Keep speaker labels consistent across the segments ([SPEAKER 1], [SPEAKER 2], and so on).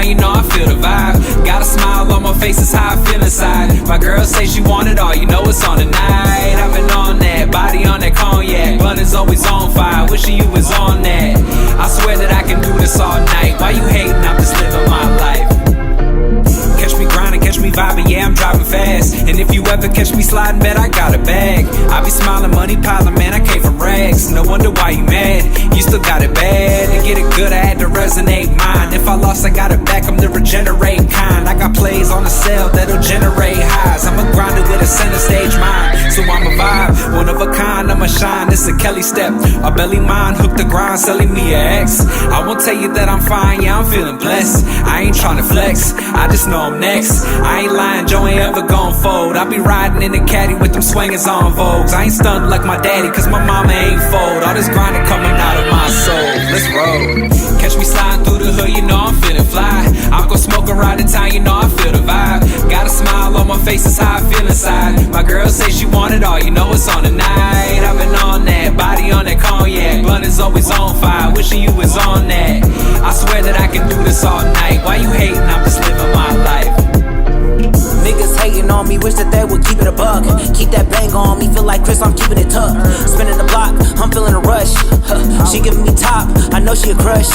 [SPEAKER 1] town, you know I feel the vibe. Got a smile on my face, it's how I feel inside. My girl say she want it all, you know it's on tonight. I've been on that, body on that cognac. Blunt is always on fire, wishing you was on that. I swear that I can do this all night. Why you hating? I'm just living my life. Catch me grinding, catch me vibing, yeah, I'm driving fast. And if you ever catch me sliding, bet I got a bag. I be smiling, money piling, man, I came from rags. No wonder why you mad, you still got it bad. To get it good, I had to resonate mine. If I lost, I got it back, I'm the regenerating kind. I got plays on the cell that'll generate highs. I'm a grinder with a center stage mind, so I'm a vibe, one of a kind, I'm a shine. This a Kelly step, a belly mine, hook the grind, selling me a X. I won't tell you that I'm fine, yeah, I'm feeling blessed. I ain't trying to flex, I just know I'm next. I ain't lying, Joe ain't ever gon' fold. I be riding in the caddy with them swingers on Vogues. I ain't stunned like my daddy, cause my mama ain't fold. All this grinding coming out of my soul. Let's roll. Catch me sliding through the hood, you know I'm feeling fly. I'm gon' smoke around the town, you know I feel the vibe. Got a smile on my face, it's how I feel inside. My girl say she want it all, you know it's on tonight. I've been on that, body on that cognac. Blunt is always on fire, wishing you was on that. I swear that I can do this all night. Why you hating? I'm just living my life.
[SPEAKER 2] Niggas hating on me, wish that they would keep it a buck. Keep that bang on me, feel like Chris, I'm keeping it tough. Spinning the block, I'm feeling a rush. She giving me top, I know she a crush.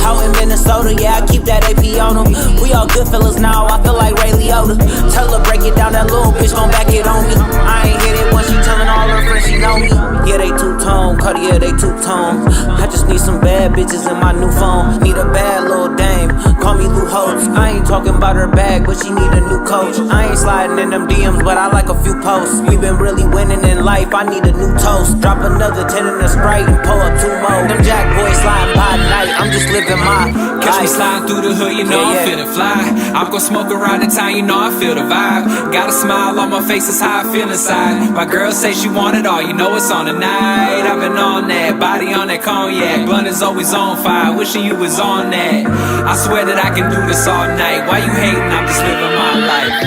[SPEAKER 2] Out in Minnesota, yeah, I keep that AP on them. We all good fellas now, I feel like Ray Liotta. Tell her break it down, that little bitch gon' back it on me. I ain't hit it once, she telling all her friends she know me. Yeah, they two-tone, Cartier, they two-tone. I just need some bad bitches in my new phone. Need a bad little dame, call me Lou Holtz. I ain't talking about her bag, but she need a new coach. I ain't sliding in them DMs, but I like a few posts. We been really winning in life, I need a new toast. Drop another 10 in a Sprite and pull up 2 more. Them Jack boys sliding by tonight, I'm just living my
[SPEAKER 1] Catch me
[SPEAKER 2] life.
[SPEAKER 1] sliding through the hood, you know I'm feeling fly. I'm gon' smoke around the town, you know I feel the vibe. Got a smile on my face, it's how I feel inside. My girl say she want it all, you know it's on tonight. I've been on that, body on that cognac. Blunt is always on fire, wishing you was on that. I swear that I can do this all night. Why you hating? I'm just living my life.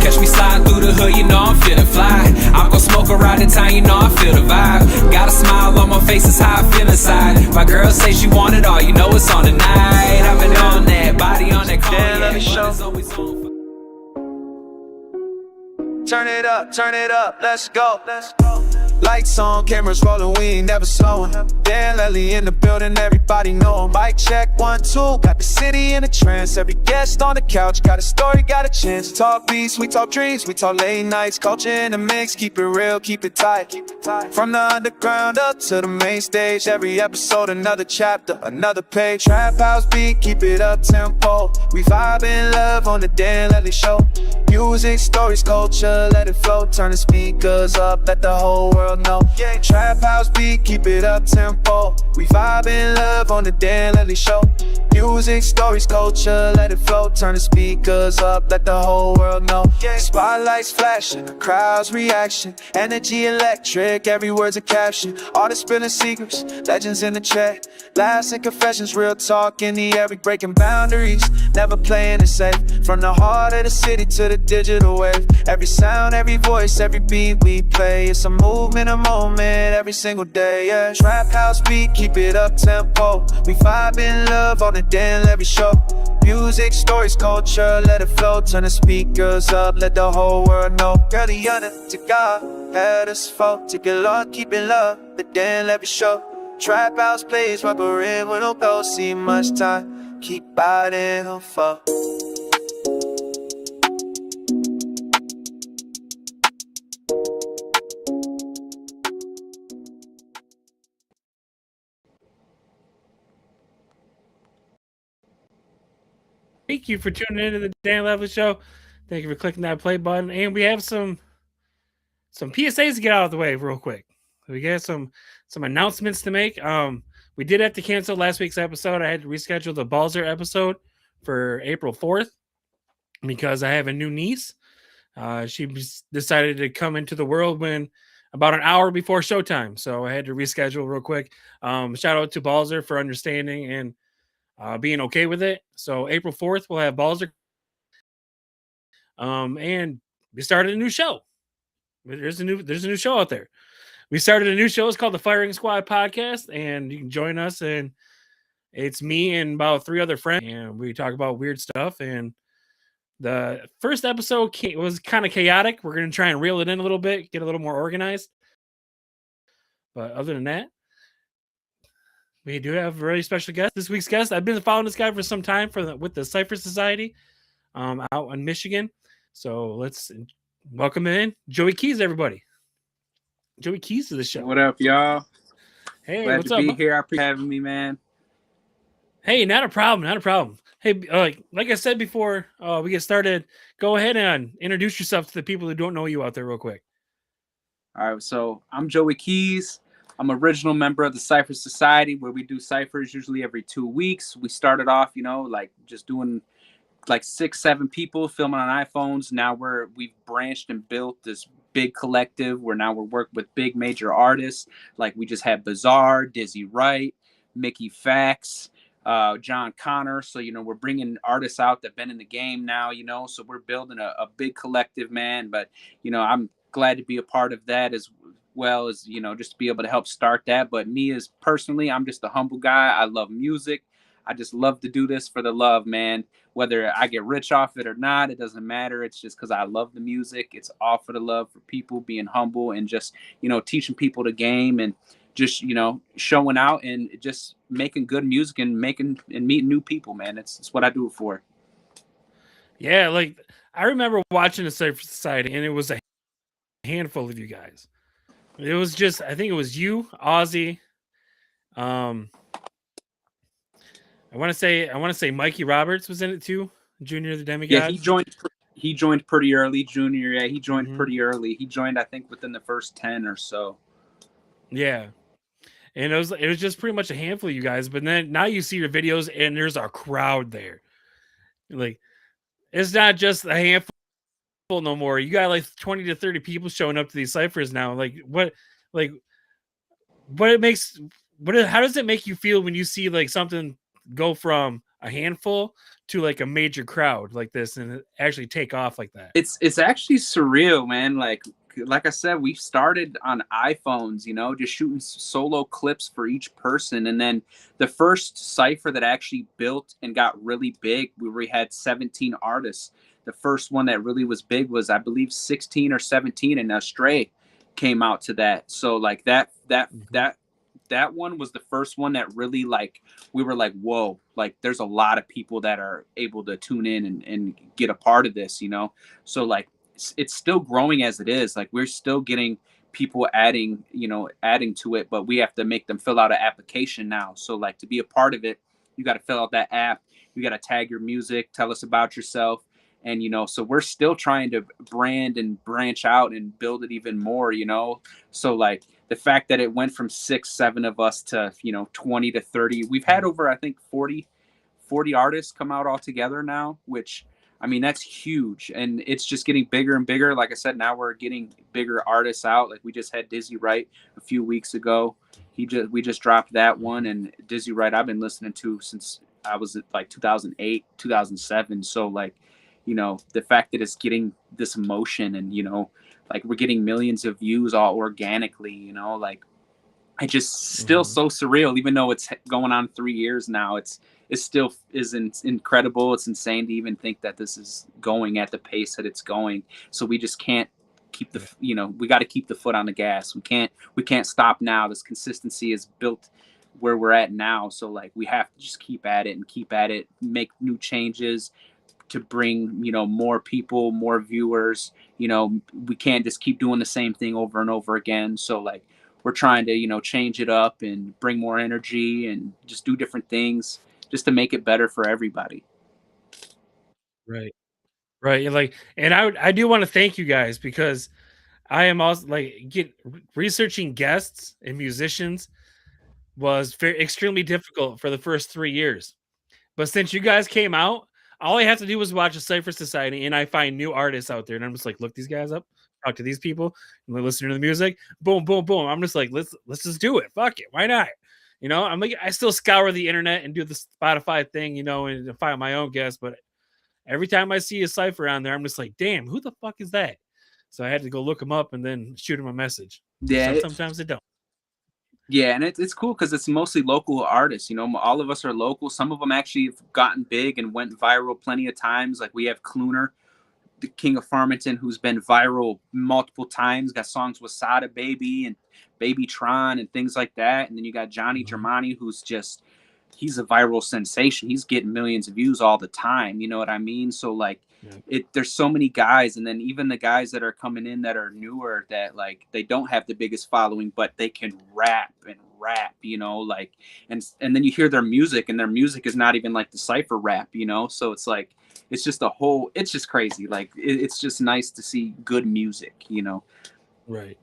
[SPEAKER 1] Catch me sliding through the hood, you know I'm feeling fly. I'm gon' smoke around the town, you know I feel the vibe. Got a smile on my face, it's how I feel inside. My girl say she want it all, you know it's on tonight. I've been on that, body on that cognac.
[SPEAKER 3] Turn it up, let's go. Lights on, cameras rolling, we ain't never slowing. Dan Levely in the building, everybody know him. Mic check, 1, 2, got the city in a trance. Every guest on the couch, got a story, got a chance. Talk beats, we talk dreams, we talk late nights. Culture in the mix, keep it real, keep it tight. From the underground up to the main stage. Every episode, another chapter, another page. Trap house beat, keep it up tempo. We vibe in love on the Dan Levely show. Music, stories, culture, let it flow. Turn the speakers up, let the whole world know. Yeah, trap house beat, keep it up tempo. We vibe in love on the Dan Levely show. Music, stories, culture, let it flow. Turn the speakers up, let the whole world know. Yeah, spotlights flashing, the crowd's reaction. Energy electric, every word's a caption. Artists spilling secrets, legends in the chat. Laughs and confessions, real talk in the air. We breaking boundaries, never playing it safe. From the heart of the city to the digital wave. Every sound, every voice, every beat we play. It's a movement, a moment, every single day, yeah. Trap house beat, keep it up tempo. We vibe in love on the Dan Levely show. Music, stories, culture, let it flow. Turn the speakers up, let the whole world know. Girl, the honor to God had us fall. Take it long, keep it love, the Dan Levely show. Trap house plays, rubber in, we don't go see much time. Keep biting on fall.
[SPEAKER 4] Thank you for tuning into the Dan Levely Show. Thank you for clicking that play button. And we have some PSAs to get out of the way real quick. We got some announcements to make. We did have to cancel last week's episode. I had to reschedule the Balzer episode for April 4th because I have a new niece. She decided to come into the world when about an hour before showtime, so I had to reschedule real quick. Shout out to Balzer for understanding and being okay with it. So April 4th, we'll have Balzer. And we started a new show. There's a new show out there. We started a new show. It's called the Firing Squad Podcast, and you can join us. And it's me and about 3 other friends, and we talk about weird stuff. And the first episode was kind of chaotic. We're going to try and reel it in a little bit, get a little more organized. But other than that, we do have a really special guest. This week's guest, I've been following this guy for some time with the Cypher Society out in Michigan. So let's welcome in Joey Keys, everybody. Joey Keys to the show.
[SPEAKER 5] What up, y'all?
[SPEAKER 4] Hey,
[SPEAKER 5] glad
[SPEAKER 4] what's
[SPEAKER 5] to
[SPEAKER 4] up?
[SPEAKER 5] Be here. I appreciate having me, man.
[SPEAKER 4] Hey, not a problem. Not a problem. Hey, like I said before, we get started. Go ahead and introduce yourself to the people who don't know you out there, real quick.
[SPEAKER 5] All right, so I'm Joey Keys. I'm an original member of the Cypher Society, where we do ciphers usually every 2 weeks. We started off, like just doing like 6-7 people filming on iPhones. Now we've branched and built this big collective where now we're working with big major artists. Like we just had Bizarre, Dizzy Wright, Mickey Fax, John Connor. So, we're bringing artists out that have been in the game now, so we're building a big collective, man. But, I'm glad to be a part of that as well as, just to be able to help start that. But me as personally, I'm just a humble guy. I love music. I just love to do this for the love, man. Whether I get rich off it or not, it doesn't matter. It's just because I love the music. It's all for the love for people, being humble and just, teaching people the game and just, showing out and just making good music and meeting new people, man. It's what I do it for.
[SPEAKER 4] Yeah, like I remember watching the Cypher Society, and it was a handful of you guys. It was just, I think it was you, Ozzy. I want to say Mikey Roberts was in it too. Junior the Demigod.
[SPEAKER 5] Yeah, he joined pretty early. Junior, yeah, he joined pretty early. He joined, I think, within the first 10 or so.
[SPEAKER 4] Yeah, and it was just pretty much a handful of you guys. But then now you see your videos, and there's a crowd there. Like it's not just a handful no more. You got like 20 to 30 people showing up to these ciphers now. How does it make you feel when you see like something go from a handful to like a major crowd like this and actually take off like that?
[SPEAKER 5] It's actually surreal, man. Like I said, we started on iPhones, just shooting solo clips for each person. And then the first cipher that actually built and got really big, we had 17 artists. The first one that really was big was, I believe, 16 or 17, and Astray came out to that. So like that one was the first one that really, like, we were like, whoa, like there's a lot of people that are able to tune in and get a part of this, So like it's still growing as it is. Like we're still getting people adding to it, but we have to make them fill out an application now. So like to be a part of it, you got to fill out that app. You got to tag your music, tell us about yourself. And, so we're still trying to brand and branch out and build it even more, So like the fact that it went from 6-7 of us to, 20 to 30, we've had over, I think 40 artists come out all together now, which, I mean, that's huge. And it's just getting bigger and bigger. Like I said, now we're getting bigger artists out. Like we just had Dizzy Wright a few weeks ago. We just dropped that one. And Dizzy Wright, I've been listening to since I was at like 2008, 2007. So like, the fact that it's getting this emotion and, like we're getting millions of views all organically, like it just still so surreal, even though it's going on 3 years now. It still is incredible. It's insane to even think that this is going at the pace that it's going. So we just can't keep we got to keep the foot on the gas. We can't stop now. This consistency is built where we're at now. So like we have to just keep at it, make new changes to bring, more people, more viewers. We can't just keep doing the same thing over and over again. So like we're trying to, change it up and bring more energy and just do different things just to make it better for everybody.
[SPEAKER 4] Right. And I do want to thank you guys, because I am also like researching guests and musicians was extremely difficult for the first 3 years. But since you guys came out, all I have to do was watch a Cypher Society, and I find new artists out there, and I'm just like, look these guys up. talk to these people and listen to the music. Boom, boom, boom. I'm just like, let's just do it. Fuck it. Why not? You know, I'm like, I still scour the internet and do the Spotify thing, you know, and find my own guests. But every time I see a cipher on there, I'm just like, damn, who the fuck is that? So I had to go look him up and then shoot him a message.
[SPEAKER 5] Yeah,
[SPEAKER 4] Sometimes they don't.
[SPEAKER 5] yeah, and it's cool because it's mostly local artists. You know, all of us are local. Some of them actually have gotten big and went viral plenty of times. Like we have Cluner, the King of Farmington, who's been viral multiple times. Got songs with Sada Baby and Baby Tron and things like that. And then you got Johnny Germani, who's just, he's a viral sensation. He's getting millions of views all the time. You know what I mean? So like, there's so many guys, and then even the guys that are coming in that are newer, that like they don't have the biggest following, but they can rap, you know, like, and then you hear their music, and their music is not even like the cypher rap, you know. So it's like, it's just it's just crazy. Like it's just nice to see good music, you know.
[SPEAKER 4] Right.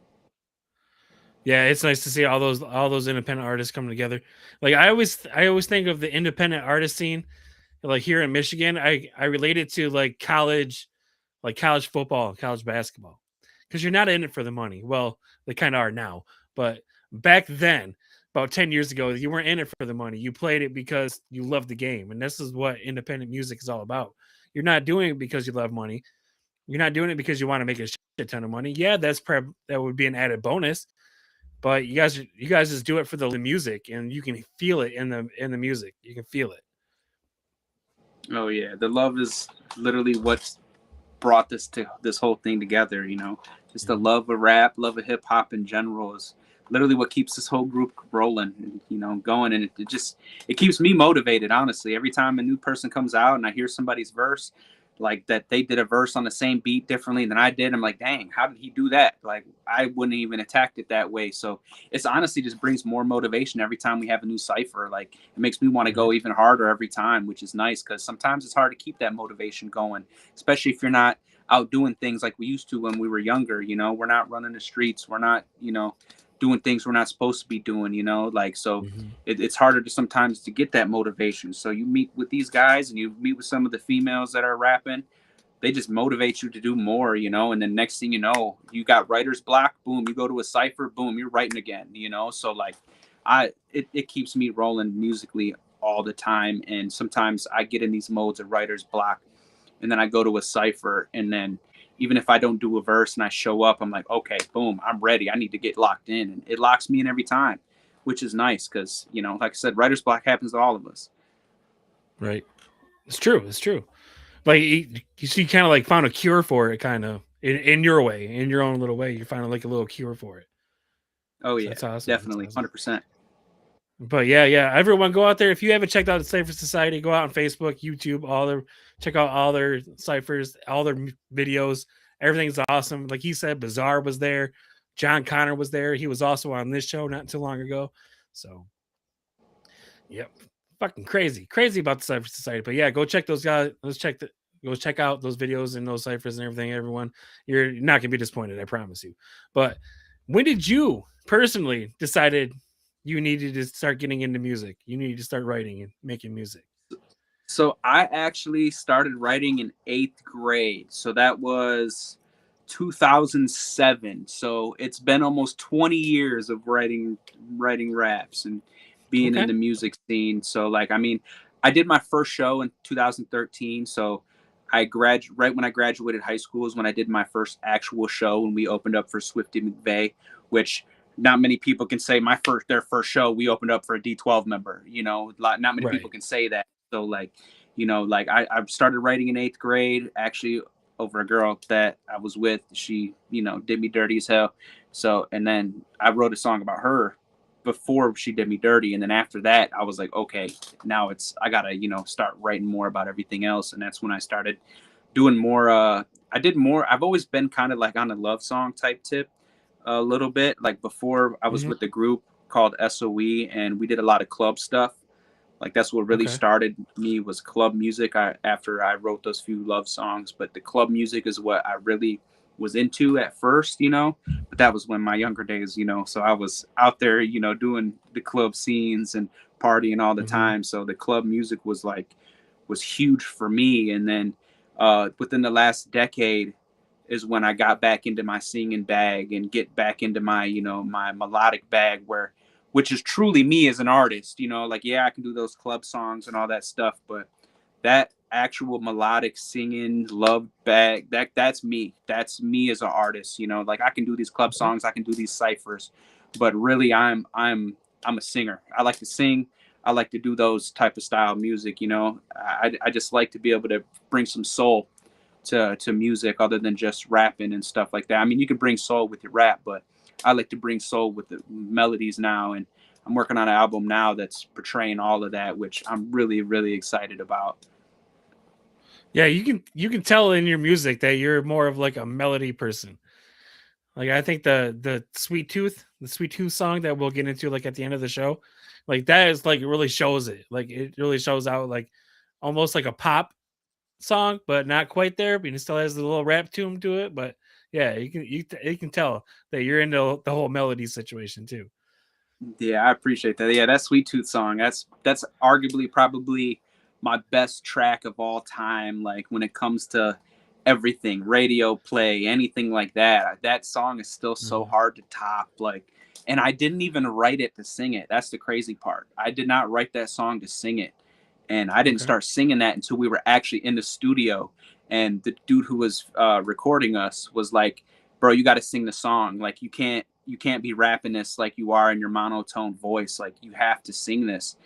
[SPEAKER 4] Yeah, it's nice to see all those independent artists coming together. Like I always think of the independent artist scene, like here in Michigan. I relate it to like college football, college basketball, because you're not in it for the money. Well, they kind of are now, but back then, about 10 years ago, you weren't in it for the money. You played it because you loved the game, and this is what independent music is all about. You're not doing it because you love money. You're not doing it because you want to make a shit ton of money. Yeah, that would be an added bonus, but you guys just do it for the music, and you can feel it in the music. You can feel it.
[SPEAKER 5] Oh yeah, the love is literally what's brought this whole thing together. You know, just the love of rap, love of hip hop in general is literally what keeps this whole group rolling, and, you know, going. And it keeps me motivated. Honestly, every time a new person comes out and I hear somebody's verse, like that they did a verse on the same beat differently than I did, I'm like, dang, how did he do that? Like I wouldn't even attacked it that way. So it's honestly just brings more motivation every time we have a new cipher. Like it makes me want to go even harder every time, which is nice, because sometimes it's hard to keep that motivation going, especially if you're not out doing things like we used to when we were younger. You know, we're not running the streets, we're not, you know, doing things we're not supposed to be doing, you know, like, so it's harder to sometimes to get that motivation. So you meet with these guys and you meet with some of the females that are rapping, they just motivate you to do more, you know. And then next thing you know, you got writer's block, boom, you go to a cipher, boom, you're writing again, you know. So like it keeps me rolling musically all the time. And sometimes I get in these modes of writer's block, and then I go to a cipher, and then even if I don't do a verse and I show up, I'm like, okay, boom, I'm ready. I need to get locked in. And it locks me in every time, which is nice because, you know, like I said, writer's block happens to all of us.
[SPEAKER 4] Right. It's true. It's true. Like you kind of like found a cure for it, kind of in your way, in your own little way. You found like a little cure for it.
[SPEAKER 5] Oh,
[SPEAKER 4] so
[SPEAKER 5] yeah,
[SPEAKER 4] that's awesome.
[SPEAKER 5] definitely.
[SPEAKER 4] That's awesome.
[SPEAKER 5] 100%.
[SPEAKER 4] But yeah, everyone go out there. If you haven't checked out the Cypher Society, go out on Facebook, YouTube, check out all their ciphers, all their videos. Everything's awesome. Like he said, Bizarre was there. John Connor was there. He was also on this show not too long ago. So, yep, fucking crazy about the Cypher Society. But yeah, go check those guys. Go check out those videos and those ciphers and everything. Everyone, you're not gonna be disappointed. I promise you. But when did you personally decided you needed to start getting into music? You needed to start writing and making music.
[SPEAKER 5] So I actually started writing in 8th grade. So that was 2007. So it's been almost 20 years of writing raps and being in the music scene. So like, I mean, I did my first show in 2013. So right when I graduated high school is when I did my first actual show, when we opened up for Swifty McVeigh, which not many people can say their first show, we opened up for a D12 member, you know, not many people can say that. So like, you know, like I started writing in 8th grade, actually over a girl that I was with. She, you know, did me dirty as hell. So, and then I wrote a song about her before she did me dirty. And then after that, I was like, okay, now I gotta, you know, start writing more about everything else. And that's when I started doing more. I've always been kind of like on a love song type tip a little bit. Like before I was with the group called SOE, and we did a lot of club stuff. Like that's what really started me, was club music. After I wrote those few love songs, but the club music is what I really was into at first, you know. But that was when my younger days, you know. So I was out there, you know, doing the club scenes and partying all the time. So the club music was huge for me. And then within the last decade, is when I got back into my singing bag and get back into my, you know, my melodic bag, which is truly me as an artist, you know, like, yeah, I can do those club songs and all that stuff, but that actual melodic singing love bag, that's me. That's me as an artist, you know, like I can do these club songs, I can do these ciphers, but really I'm a singer. I like to sing. I like to do those type of style music, you know. I just like to be able to bring some soul to music other than just rapping and stuff like that. I mean, you can bring soul with your rap, but I like to bring soul with the melodies now. And I'm working on an album now that's portraying all of that, which I'm really, really excited about.
[SPEAKER 4] Yeah, you can tell in your music that you're more of like a melody person. Like I think the Sweet Tooth song that we'll get into like at the end of the show, like that is like it really shows it. Like it really shows out like almost like a pop song, but not quite there. But it still has a little rap tune to it. But yeah, you can tell that you're into the whole melody situation too.
[SPEAKER 5] Yeah, I appreciate that. Yeah, that Sweet Tooth song, that's arguably probably my best track of all time. Like when it comes to everything, radio play, anything like that. That song is still so hard to top. Like, and I didn't even write it to sing it. That's the crazy part. I did not write that song to sing it. And I didn't start singing that until we were actually in the studio. And the dude who was recording us was like, bro, you got to sing the song. Like you can't be rapping this like you are in your monotone voice. Like you have to sing this.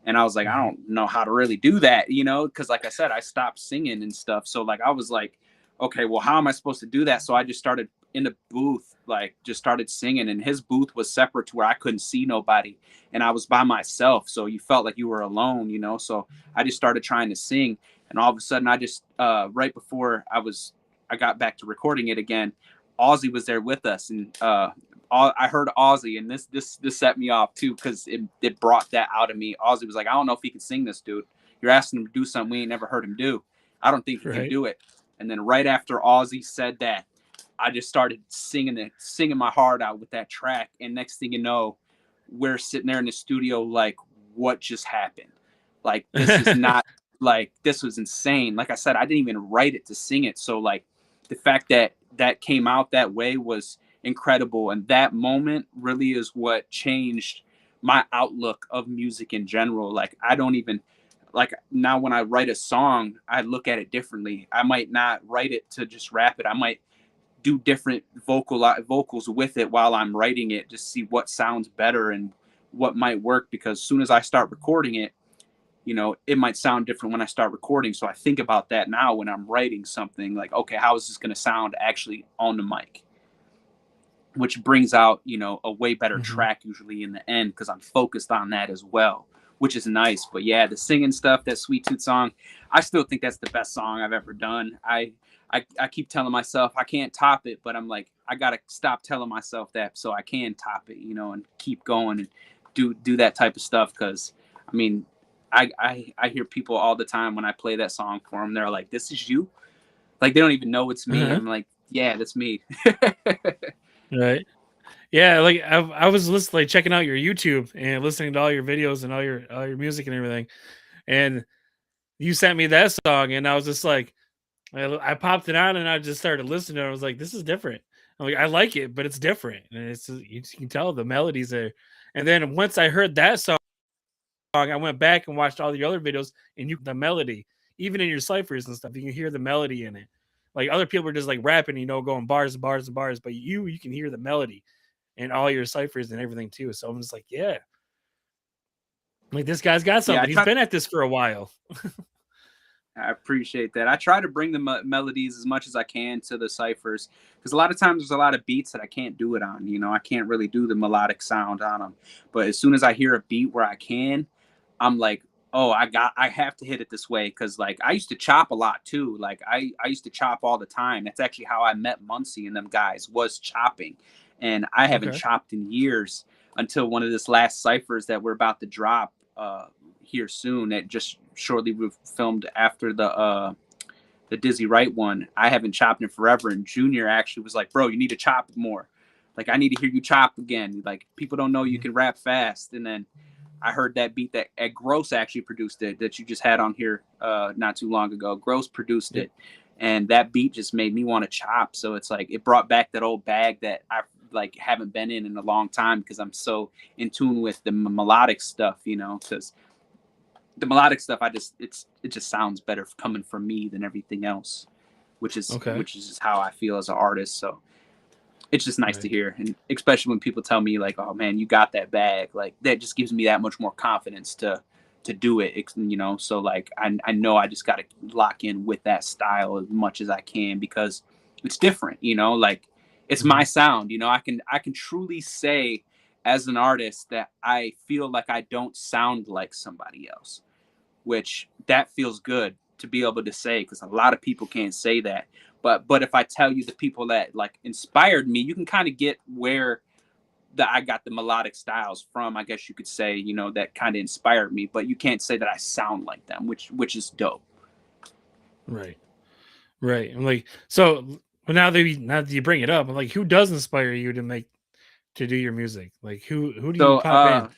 [SPEAKER 5] And I was like, I don't know how to really do that, you know, because like I said, I stopped singing and stuff. So like I was like, okay, well, how am I supposed to do that? So I just started in the booth, like just started singing, and his booth was separate to where I couldn't see nobody, and I was by myself. So you felt like you were alone, you know? So I just started trying to sing, and all of a sudden I just, right before I got back to recording it again, Ozzy was there with us, and I heard Ozzy, and this set me off too, because it brought that out of me. Ozzy was like, I don't know if he can sing this, dude. You're asking him to do something we ain't never heard him do. I don't think he can do it. And then right after Ozzy said that, I just started singing my heart out with that track. And next thing you know, we're sitting there in the studio like, what just happened? Like, this is not like, this was insane. Like I said, I didn't even write it to sing it. So like the fact that that came out that way was incredible. And that moment really is what changed my outlook of music in general. Like I don't even, like now when I write a song, I look at it differently. I might not write it to just rap it. I might do different vocals with it while I'm writing it, just see what sounds better and what might work. Because as soon as I start recording it, you know, it might sound different when I start recording. So I think about that now when I'm writing something, like, okay, how is this going to sound actually on the mic? Which brings out, you know, a way better track usually in the end, because I'm focused on that as well, which is nice. But yeah, the singing stuff, that Sweet Tooth song, I still think that's the best song I've ever done. I keep telling myself I can't top it, but I'm like, I gotta stop telling myself that so I can top it, you know, and keep going and do that type of stuff. Because I mean, I hear people all the time when I play that song for them, they're like, "This is you?" Like they don't even know it's me. I'm like, "Yeah, that's me."
[SPEAKER 4] Right. Yeah, like I was listening, like checking out your YouTube and listening to all your videos and all your music and everything, and you sent me that song, and I was just like, I popped it on and I just started listening. I was like, this is different. I'm like, I like it, but it's different, and it's you can tell the melodies there. And then once I heard that song, I went back and watched all the other videos, and the melody, even in your ciphers and stuff, you can hear the melody in it. Like other people are just like rapping, you know, going bars and bars and bars, but you can hear the melody and all your ciphers and everything too. So I'm just like, yeah, like this guy's got something. He's been at this for a while.
[SPEAKER 5] I appreciate that. I try to bring the melodies as much as I can to the ciphers, because a lot of times there's a lot of beats that I can't do it on. You know, I can't really do the melodic sound on them. But as soon as I hear a beat where I can, I'm like, oh, I have to hit it this way. Because like I used to chop a lot too. Like I used to chop all the time. That's actually how I met Muncie and them guys, was chopping. And I haven't chopped in years until one of this last ciphers that we're about to drop here soon. That just shortly we filmed after the Dizzy Wright one. I haven't chopped in forever, and Junior actually was like, bro, you need to chop more. Like I need to hear you chop again. Like people don't know you can rap fast. And then I heard that beat that Gross actually produced it, that you just had on here not too long ago. Gross produced it, and that beat just made me want to chop. So it's like it brought back that old bag that I like haven't been in a long time, because I'm so in tune with the melodic stuff, you know, because the melodic stuff, it just sounds better coming from me than everything else, which is just how I feel as an artist. So it's just nice to hear, and especially when people tell me like, "Oh man, you got that bag," like that just gives me that much more confidence to do it, you know. So like I know I just got to lock in with that style as much as I can, because it's different, you know, like it's my sound, you know. I can truly say as an artist that I feel like I don't sound like somebody else, which that feels good to be able to say, because a lot of people can't say that. But if I tell you the people that like inspired me, you can kind of get where I got the melodic styles from, I guess you could say, you know, that kind of inspired me. But you can't say that I sound like them, which is dope.
[SPEAKER 4] Right. I'm like, so now that you bring it up, I'm like, who does inspire you to do your music? Like who do you
[SPEAKER 5] So
[SPEAKER 4] pop in?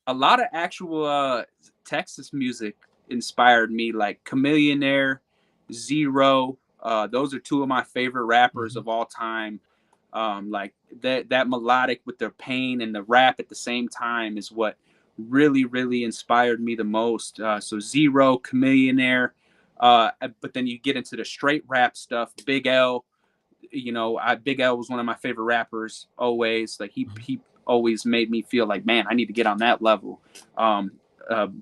[SPEAKER 5] a lot of actual Texas music inspired me, like Chameleonaire, Zero. Those are two of my favorite rappers of all time. Like that melodic with their pain and the rap at the same time is what really inspired me the most. So Zero, Chameleonaire, but then you get into the straight rap stuff. Big L, you know, Big L was one of my favorite rappers always. Like he always made me feel like, man, I need to get on that level.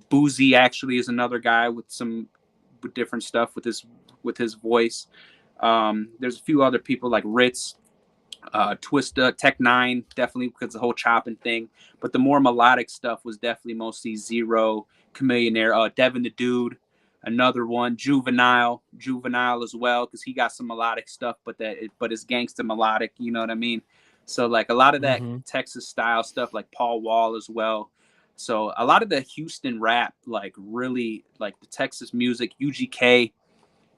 [SPEAKER 5] Boozy actually is another guy with different stuff with his voice. There's a few other people like Ritz, Twista, Tech Nine, definitely because the whole chopping thing. But the more melodic stuff was definitely mostly Zero, Chameleonaire, Devin the Dude, another one, Juvenile as well, because he got some melodic stuff, but it's gangsta melodic, you know what I mean? So like a lot of that Texas style stuff, like Paul Wall as well. So a lot of the Houston rap, like really like the Texas music, UGK,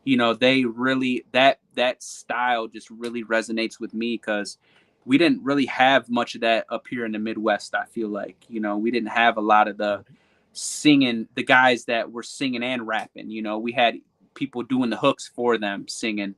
[SPEAKER 5] you know, they really that style just really resonates with me, because we didn't really have much of that up here in the Midwest. I feel like, you know, we didn't have a lot of the guys that were singing and rapping. You know, we had people doing the hooks for them singing,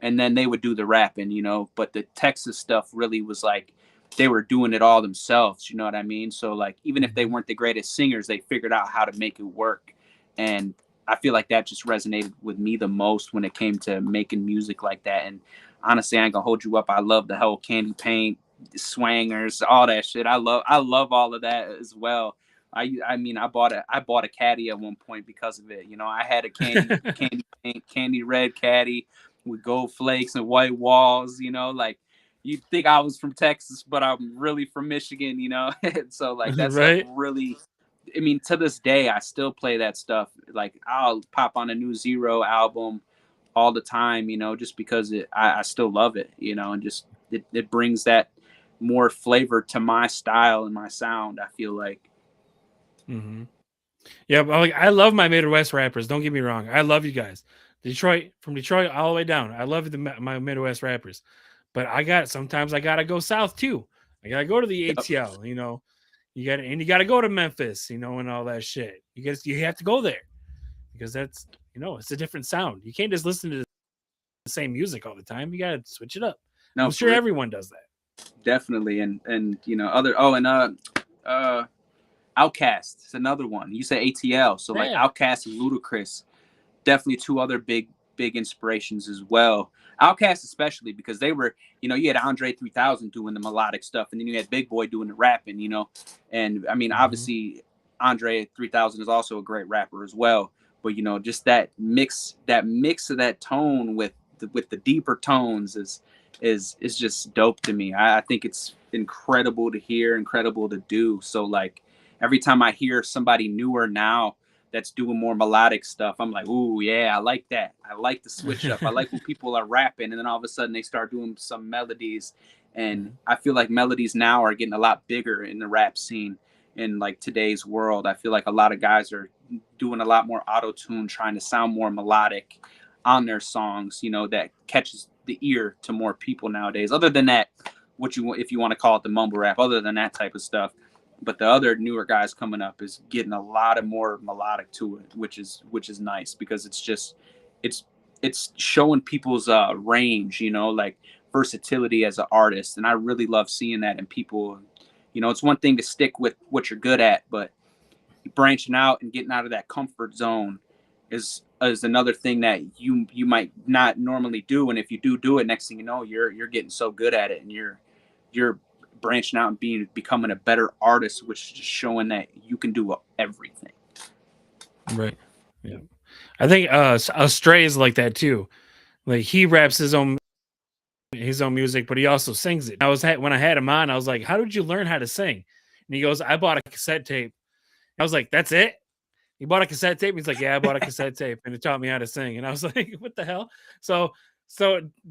[SPEAKER 5] and then they would do the rapping, you know. But the Texas stuff really was like they were doing it all themselves, you know what I mean? So like even if they weren't the greatest singers, they figured out how to make it work. And I feel like that just resonated with me the most when it came to making music like that. And honestly, I ain't gonna hold you up, I love the whole Candy Paint, Swangers, all that shit. I love all of that as well. I mean, I bought a caddy at one point because of it. You know, I had a candy paint, candy red caddy with gold flakes and white walls. You know, like you'd think I was from Texas, but I'm really from Michigan. You know, so like that's stuff really. I mean, to this day, I still play that stuff. Like I'll pop on a new Zero album all the time. You know, just because I still love it. You know, and just it brings that more flavor to my style and my sound, I feel like.
[SPEAKER 4] Yeah, but like I love my Midwest rappers. Don't get me wrong. I love you guys. From Detroit all the way down. I love my Midwest rappers. But sometimes I gotta go south too. I gotta go to the ATL, you know. You gotta go to Memphis, you know, and all that shit. You have to go there because that's, you know, it's a different sound. You can't just listen to the same music all the time. You gotta switch it up. No, I'm sure everyone does that.
[SPEAKER 5] Definitely, and you know Outkast is another one. You said ATL, so like Outkast and Ludacris, definitely two other big inspirations as well. Outkast especially because they were, you know, you had Andre 3000 doing the melodic stuff, and then you had Big Boy doing the rapping, you know. And I mean, obviously, Andre 3000 is also a great rapper as well. But you know, just that mix of that tone with the deeper tones is just dope to me. I think it's incredible to hear, incredible to do. So like every time I hear somebody newer now that's doing more melodic stuff, I'm like, ooh, yeah, I like that. I like the switch up. I like when people are rapping and then all of a sudden they start doing some melodies. And I feel like melodies now are getting a lot bigger in the rap scene in like today's world. I feel like a lot of guys are doing a lot more auto-tune, trying to sound more melodic on their songs, you know, that catches the ear to more people nowadays. Other than that, if you want to call it the mumble rap, other than that type of stuff. But the other newer guys coming up is getting a lot of more melodic to it, which is nice because it's it's showing people's range, you know, like versatility as an artist. And I really love seeing that in people. You know, it's one thing to stick with what you're good at, but branching out and getting out of that comfort zone is another thing that you might not normally do. And if you do it, next thing you know, you're getting so good at it, and you're branching out and becoming a better artist, which is just showing that you can do everything.
[SPEAKER 4] Right. Yeah. I think Astray is like that too. Like he raps his own music, but he also sings it. When I had him on, I was like, "How did you learn how to sing?" And he goes, "I bought a cassette tape." I was like, "That's it? You bought a cassette tape?" He's like, "Yeah, I bought a cassette tape, and it taught me how to sing." And I was like, "What the hell?" So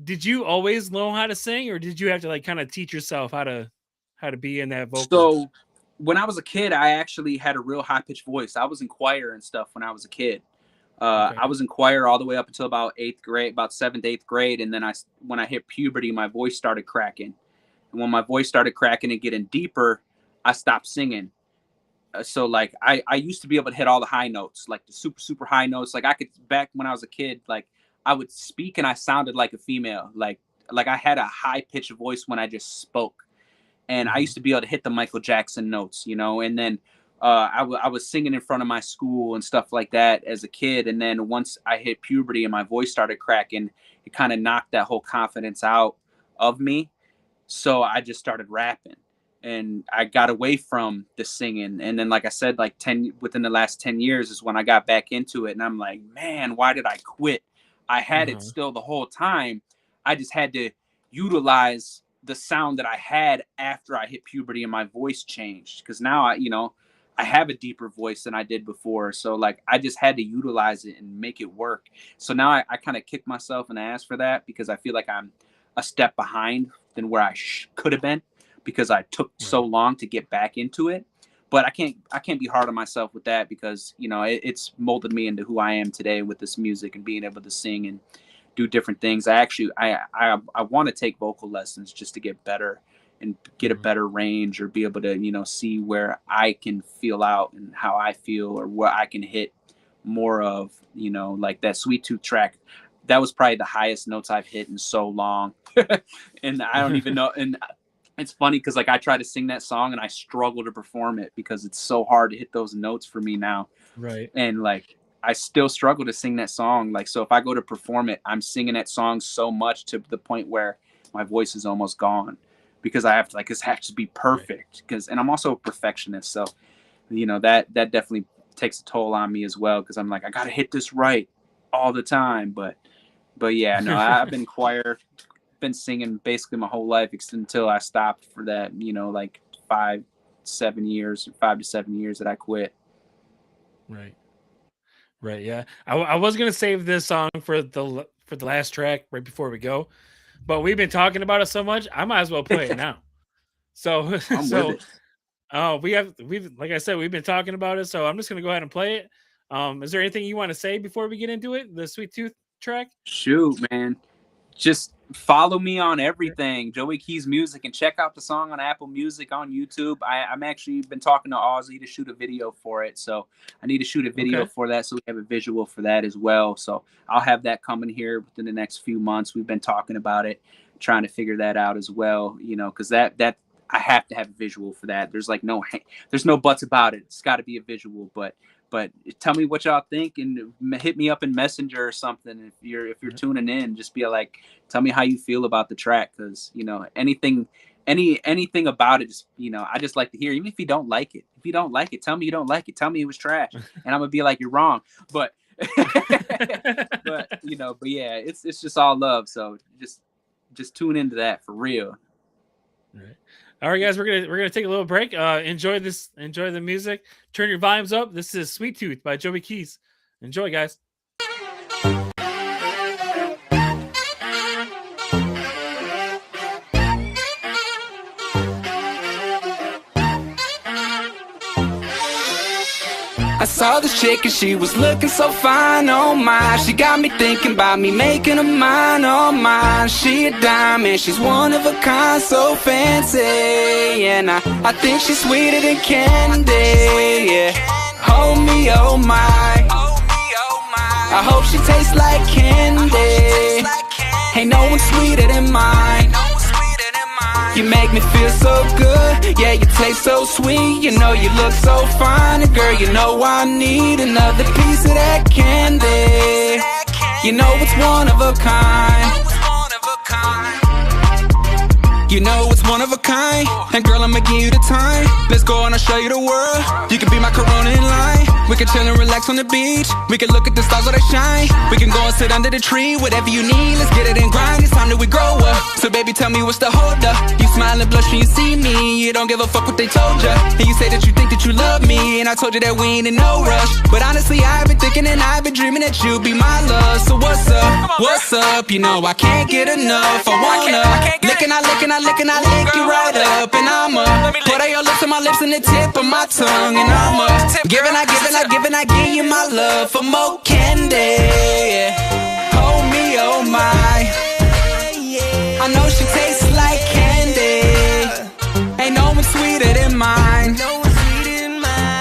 [SPEAKER 4] did you always know how to sing, or did you have to like kind of teach yourself how to be in that vocal?
[SPEAKER 5] So when I was a kid, I actually had a real high pitched voice. I was in choir and stuff when I was a kid.
[SPEAKER 4] Okay.
[SPEAKER 5] I was in choir all the way up until about 8th grade, about 7th, 8th grade. And then when I hit puberty, my voice started cracking. And when my voice started cracking and getting deeper, I stopped singing. So like I used to be able to hit all the high notes, like the super, super high notes. Like I could, back when I was a kid, like I would speak and I sounded like a female. Like I had a high pitched voice when I just spoke. And I used to be able to hit the Michael Jackson notes, you know, and then I was singing in front of my school and stuff like that as a kid. And then once I hit puberty and my voice started cracking, it kind of knocked that whole confidence out of me. So I just started rapping, and I got away from the singing. And then, like I said, like within the last 10 years is when I got back into it. And I'm like, man, why did I quit? I had it still the whole time. I just had to utilize the sound that I had after I hit puberty and my voice changed. Cause now I have a deeper voice than I did before. So like, I just had to utilize it and make it work. So now I kind of kick myself in the ass for that, because I feel like I'm a step behind than where I could have been, because I took so long to get back into it. But I can't be hard on myself with that, because, you know, it's molded me into who I am today with this music and being able to sing and do different things. I want to take vocal lessons just to get better and get a better range, or be able to, you know, see where I can feel out and how I feel, or where I can hit more of, you know, like that Sweet Tooth track. That was probably the highest notes I've hit in so long. And I don't even know. And it's funny because like I try to sing that song and I struggle to perform it because it's so hard to hit those notes for me now.
[SPEAKER 4] Right.
[SPEAKER 5] And like, I still struggle to sing that song. Like, so if I go to perform it, I'm singing that song so much to the point where my voice is almost gone, because I have to, like, this has to be perfect. And I'm also a perfectionist. So, you know, that definitely takes a toll on me as well. Cause I'm like, I got to hit this right all the time. But yeah, no, I've been been singing basically my whole life until I stopped for that, you know, like 5 to 7 years that I quit.
[SPEAKER 4] Right. Yeah. I was going to save this song for the last track right before we go, but we've been talking about it so much, I might as well play it now. So, with it. Like I said, we've been talking about it, so I'm just going to go ahead and play it. Is there anything you want to say before we get into it? The Sweet Tooth track?
[SPEAKER 5] Shoot, man. Just follow me on everything, Joey Keys Music, and check out the song on Apple Music, on YouTube. I'm actually been talking to Ozzy to shoot a video for it, so I need to shoot a video for that, so we have a visual for that as well. So I'll have that coming here within the next few months. We've been talking about it, trying to figure that out as well, you know, because that I have to have a visual for that. There's no buts about it. It's got to be a visual. But tell me what y'all think, and hit me up in Messenger or something if you're tuning in. Just be like, tell me how you feel about the track, because, you know, anything about it, just, you know, I just like to hear, even if you don't like it. If you don't like it, tell me you don't like it. Tell me it was trash, and I'm gonna be like, you're wrong. But you know, but yeah, it's just all love. So just tune into that for real.
[SPEAKER 4] All right, guys, we're gonna take a little break. Enjoy the music. Turn your volumes up. This is Sweet Tooth by Joey Keys. Enjoy, guys.
[SPEAKER 1] I saw this chick and she was looking so fine, oh my. She got me thinking about me, making her mine, oh my. She a diamond, she's one of a kind, so fancy. And I think she's sweeter than candy, yeah. Hold me, oh my. I hope she tastes like candy. Ain't no one sweeter than mine. You make me feel so good, yeah, you taste so sweet. You know you look so fine, and girl, you know I need another piece of that candy. You know it's one of a kind. You know it's one of a kind. And girl, I'ma give you the time. Let's go and I'll show you the world. You can be my Corona in line. We can chill and relax on the beach. We can look at the stars while they shine. We can go and sit under the tree. Whatever you need, let's get it and grind. It's time that we grow up. So baby, tell me what's the hold up. You smile and blush when you see me. You don't give a fuck what they told ya. And you say that you think that you love me. And I told you that we ain't in no rush. But honestly, I've been thinking and I've been dreaming that you'd be my love. So what's up? What's up? You know I can't get enough. I wanna lick and I lick and I lick and I lick you right up. And I'ma put all your lips on my lips and the tip of my tongue. And I'ma give and I give and I give and I give you my love for more candy. Oh me, oh my. I know she tastes like candy. Ain't no one sweeter than mine.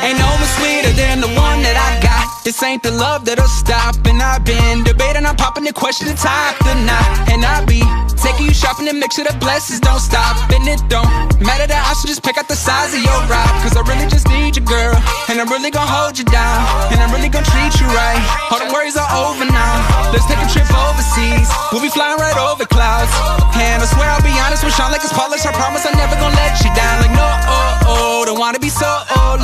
[SPEAKER 1] Ain't no one sweeter than the one that I got. This ain't the love that'll stop. And I've been debating, I'm popping the question to top the knot. And I be taking you shopping and make sure the blessings don't stop. And it don't matter that I should just pick out the size of your rock. Cause I really just need you, girl. And I'm really gonna hold you down. And I'm really gonna treat you right. All the worries are over now. Let's take a trip overseas. We'll be flying right over clouds. And I swear I'll be honest with Sean like it's polished. I promise I'm never gonna let you down. Like no, don't wanna be so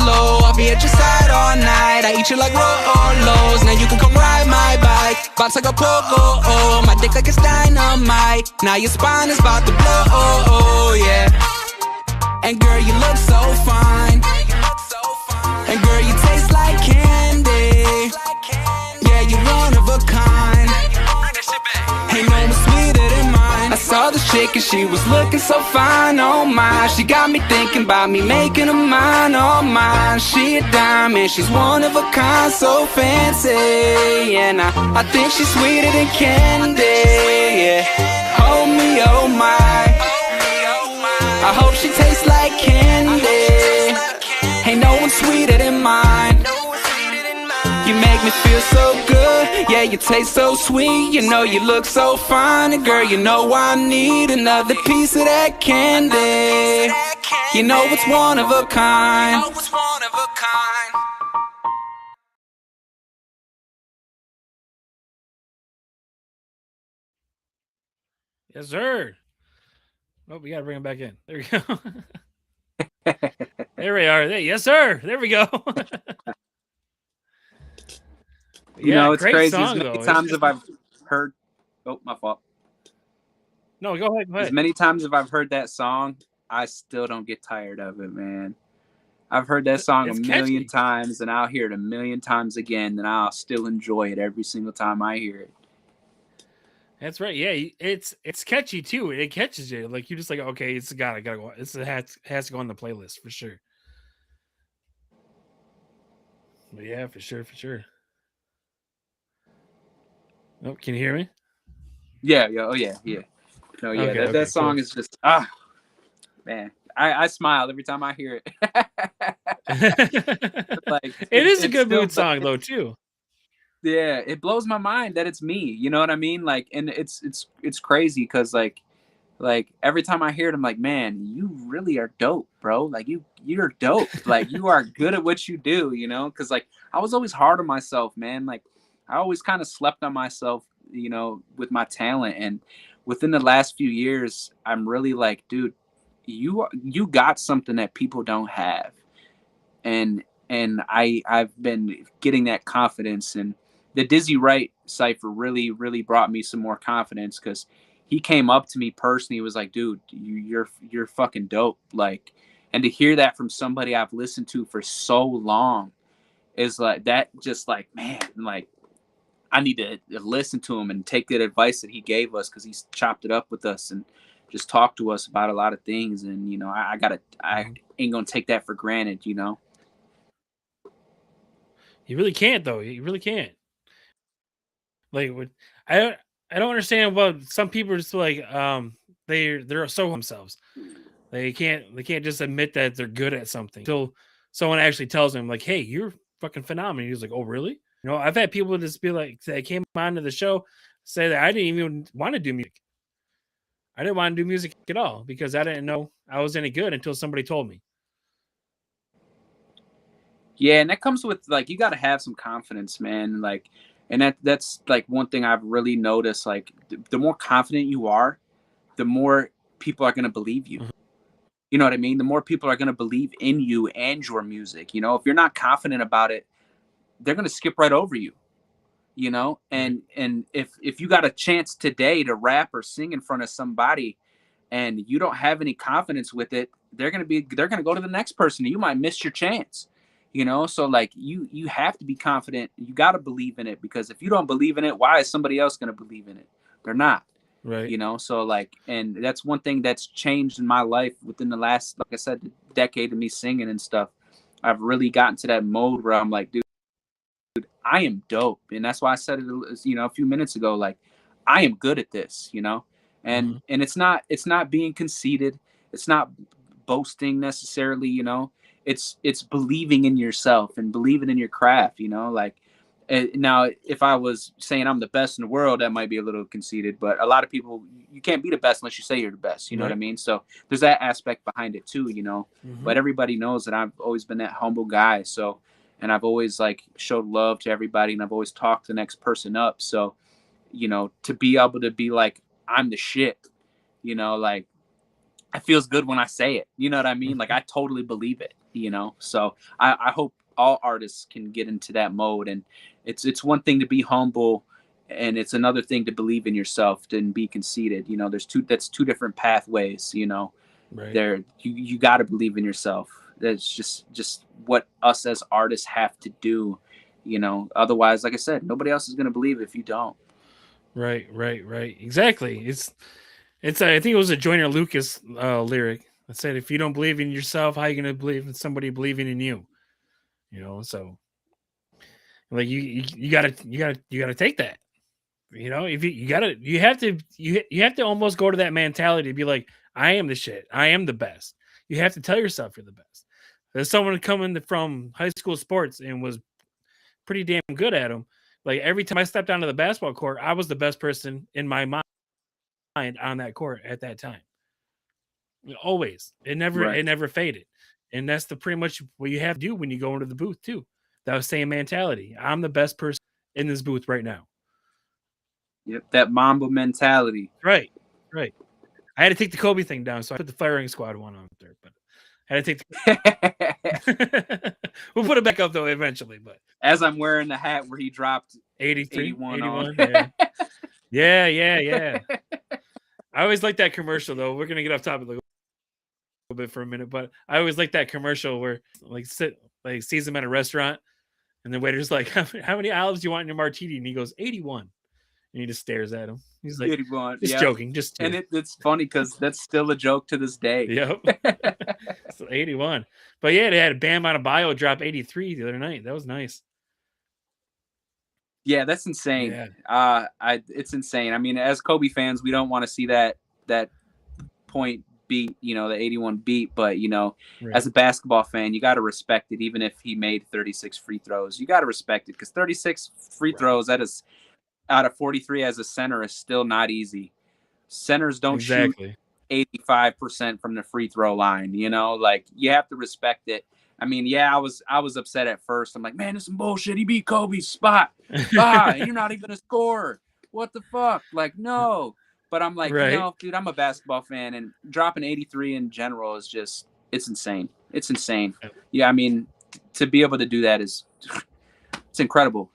[SPEAKER 1] low. I'll be at your side all night. I eat you like Rolos. Now you can come ride my bike. Bounce like a pogo, my dick like it's dynamite. Now your spine is about to blow, yeah. And girl, you look so fine. And girl, you taste like candy. Yeah, you're one of a kind. Ain't no one sweeter than mine. I saw this chick and she was looking so fine, oh my. She got me thinking about me making her mine, oh my. She a diamond, she's one of a kind, so fancy. And I think she's sweeter than candy, yeah. Oh me, oh my. I hope she tastes like candy. Ain't no one sweeter than mine. You make me feel so good, yeah, you taste so sweet. You know you look so fine, and girl, you know I need another piece of that candy. You know it's one of a kind.
[SPEAKER 4] Yes, sir. Oh, we gotta bring him back in. There we go. There we are. Yes, sir. There we go.
[SPEAKER 5] You know, it's crazy.
[SPEAKER 4] Song,
[SPEAKER 5] as many times have I've heard. Oh, my fault.
[SPEAKER 4] No, go ahead.
[SPEAKER 5] As many times as I've heard that song, I still don't get tired of it, man. I've heard that song a million times, and I'll hear it a million times again, and I'll still enjoy it every single time I hear it.
[SPEAKER 4] That's right. Yeah, it's catchy too. It catches you. Like you just like, okay, it's gotta go. It has to go on the playlist for sure. But yeah, for sure. Oh, can you hear me?
[SPEAKER 5] Yeah. Oh, yeah. No, yeah.
[SPEAKER 4] Okay,
[SPEAKER 5] that song is just man. I smile every time I hear it.
[SPEAKER 4] Like it is a good mood song though too.
[SPEAKER 5] Yeah, it blows my mind that it's me. You know what I mean? Like, and it's crazy because like every time I hear it, I'm like, man, you really are dope, bro. Like you're dope. Like you are good at what you do. You know? Because like I was always hard on myself, man. Like I always kind of slept on myself, you know, with my talent. And within the last few years, I'm really like, dude, you got something that people don't have. And I've been getting that confidence. And the Dizzy Wright Cypher really, really brought me some more confidence because he came up to me personally. He was like, dude, you're fucking dope. Like, and to hear that from somebody I've listened to for so long is like, that just like, man, like, I need to listen to him and take that advice that he gave us because he's chopped it up with us and just talked to us about a lot of things. And, you know, I ain't going to take that for granted, you know?
[SPEAKER 4] You really can't though. You really can't. Like I don't understand what some people are just like, they're so themselves. They can't just admit that they're good at something. So someone actually tells them like, hey, you're fucking phenomenal. He's like, oh really? You know, I've had people just be like, they came onto the show, say that I didn't even want to do music. I didn't want to do music at all because I didn't know I was any good until somebody told me.
[SPEAKER 5] Yeah, and that comes with like you got to have some confidence, man. Like, and that's like one thing I've really noticed. Like, the more confident you are, the more people are going to believe you. You know what I mean? The more people are going to believe in you and your music. You know, if you're not confident about it, they're going to skip right over you. You know, and if you got a chance today to rap or sing in front of somebody, and you don't have any confidence with it, they're gonna go to the next person, and you might miss your chance. You know, so like you have to be confident. You got to believe in it, because if you don't believe in it, why is somebody else gonna believe in it? They're not.
[SPEAKER 4] Right.
[SPEAKER 5] You know, so like, and that's one thing that's changed in my life within the last, like I said, decade of me singing and stuff. I've really gotten to that mode where I'm like, dude, I am dope. And that's why I said it, you know, a few minutes ago, like, I am good at this, you know? And it's not being conceited. It's not boasting necessarily, you know? It's believing in yourself and believing in your craft, you know? Like, now, if I was saying I'm the best in the world, that might be a little conceited, but a lot of people, you can't be the best unless you say you're the best. You know what I mean? So there's that aspect behind it too, you know? But everybody knows that I've always been that humble guy. So, and I've always like showed love to everybody, and I've always talked the next person up. So, you know, to be able to be like, I'm the shit, you know, like, it feels good when I say it. You know what I mean? Like, I totally believe it, you know? So I hope all artists can get into that mode. And it's one thing to be humble, and it's another thing to believe in yourself and be conceited. You know, that's two different pathways, you know. There, you got to believe in yourself. That's just what us as artists have to do, you know. Otherwise, like I said, nobody else is going to believe if you don't.
[SPEAKER 4] Right. Exactly. It's I think it was a Joyner Lucas lyric that said, "If you don't believe in yourself, how are you going to believe in somebody believing in you?" You know, so like you gotta take that. You know, if you have to almost go to that mentality to be like, I am the shit. I am the best. You have to tell yourself you're the best. There's someone coming from high school sports and was pretty damn good at them. Like, every time I stepped onto the basketball court, I was the best person in my mind on that court at that time. Always. It never faded. And that's pretty much what you have to do when you go into the booth too. That same mentality. I'm the best person in this booth right now.
[SPEAKER 5] Yep, that Mamba mentality.
[SPEAKER 4] Right. I had to take the Kobe thing down, so I put the firing squad one on there, but I had to take the we'll put it back up though eventually. But
[SPEAKER 5] as I'm wearing the hat where he dropped
[SPEAKER 4] 81
[SPEAKER 5] on.
[SPEAKER 4] Yeah. I always like that commercial though. We're gonna get off topic a little bit for a minute, but I always like that commercial where sees him at a restaurant, and the waiter's like, "How many olives do you want in your martini?" And he goes, 81. And he just stares at him. He's like,
[SPEAKER 5] 81.
[SPEAKER 4] Just joking, just two.
[SPEAKER 5] And it's funny because that's still a joke to this day.
[SPEAKER 4] Yep. So 81. But yeah, they had Bam Adebayo drop 83 the other night. That was nice.
[SPEAKER 5] Yeah, that's insane. Yeah. It's insane. I mean, as Kobe fans, we don't want to see that point beat, you know, the 81 beat, but you know, as a basketball fan, you got to respect it. Even if he made 36 free throws, you got to respect it, because 36 free throws out of 43 as a center is still not easy. Centers don't shoot 85% from the free throw line, you know, like, you have to respect it. I mean, yeah, I was upset at first. I'm like, man, this is some bullshit. He beat Kobe's spot. You're not even a scorer. What the fuck? Like, no. But I'm like, you know, dude, I'm a basketball fan, and dropping 83 in general is just, it's insane. It's insane. Yeah, I mean, to be able to do that it's incredible.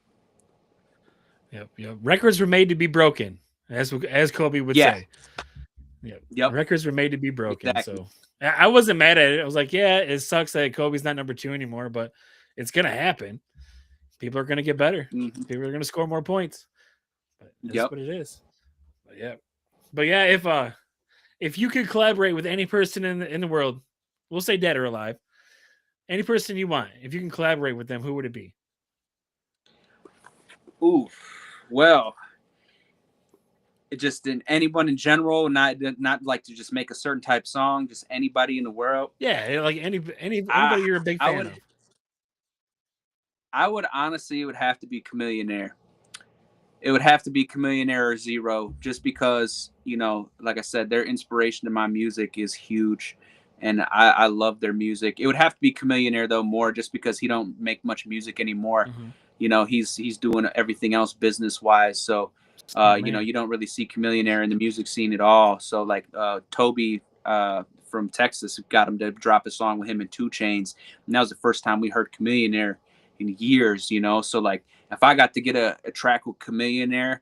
[SPEAKER 4] Yep. Records were made to be broken, as Kobe would say. Yep. Records were made to be broken. Exactly. So I wasn't mad at it. I was like, yeah, it sucks that Kobe's not number 2 anymore, but it's gonna happen. People are gonna get better. People are gonna score more points. But that's what it is. But yeah, if you could collaborate with any person in the world, we'll say dead or alive, any person you want, if you can collaborate with them, who would it be?
[SPEAKER 5] Ooh, well, it just anyone in general, not like to just make a certain type of song, just anybody in the world.
[SPEAKER 4] Yeah, like anybody you're a big fan of.
[SPEAKER 5] I would honestly, it would have to be Chameleonaire. It would have to be Chameleonaire or Zero, just because, you know, like I said, their inspiration to my music is huge, and I love their music. It would have to be Chameleonaire though, more just because he don't make much music anymore.
[SPEAKER 4] Mhm.
[SPEAKER 5] You know, he's doing everything else business wise. So,
[SPEAKER 4] Smart
[SPEAKER 5] you know,
[SPEAKER 4] man.
[SPEAKER 5] you don't really see Chameleonaire in the music scene at all. So like Toby from Texas got him to drop a song with him and Two Chains, and that was the first time we heard Chameleonaire in years. You know, so like if I got to get a track with Chameleonaire,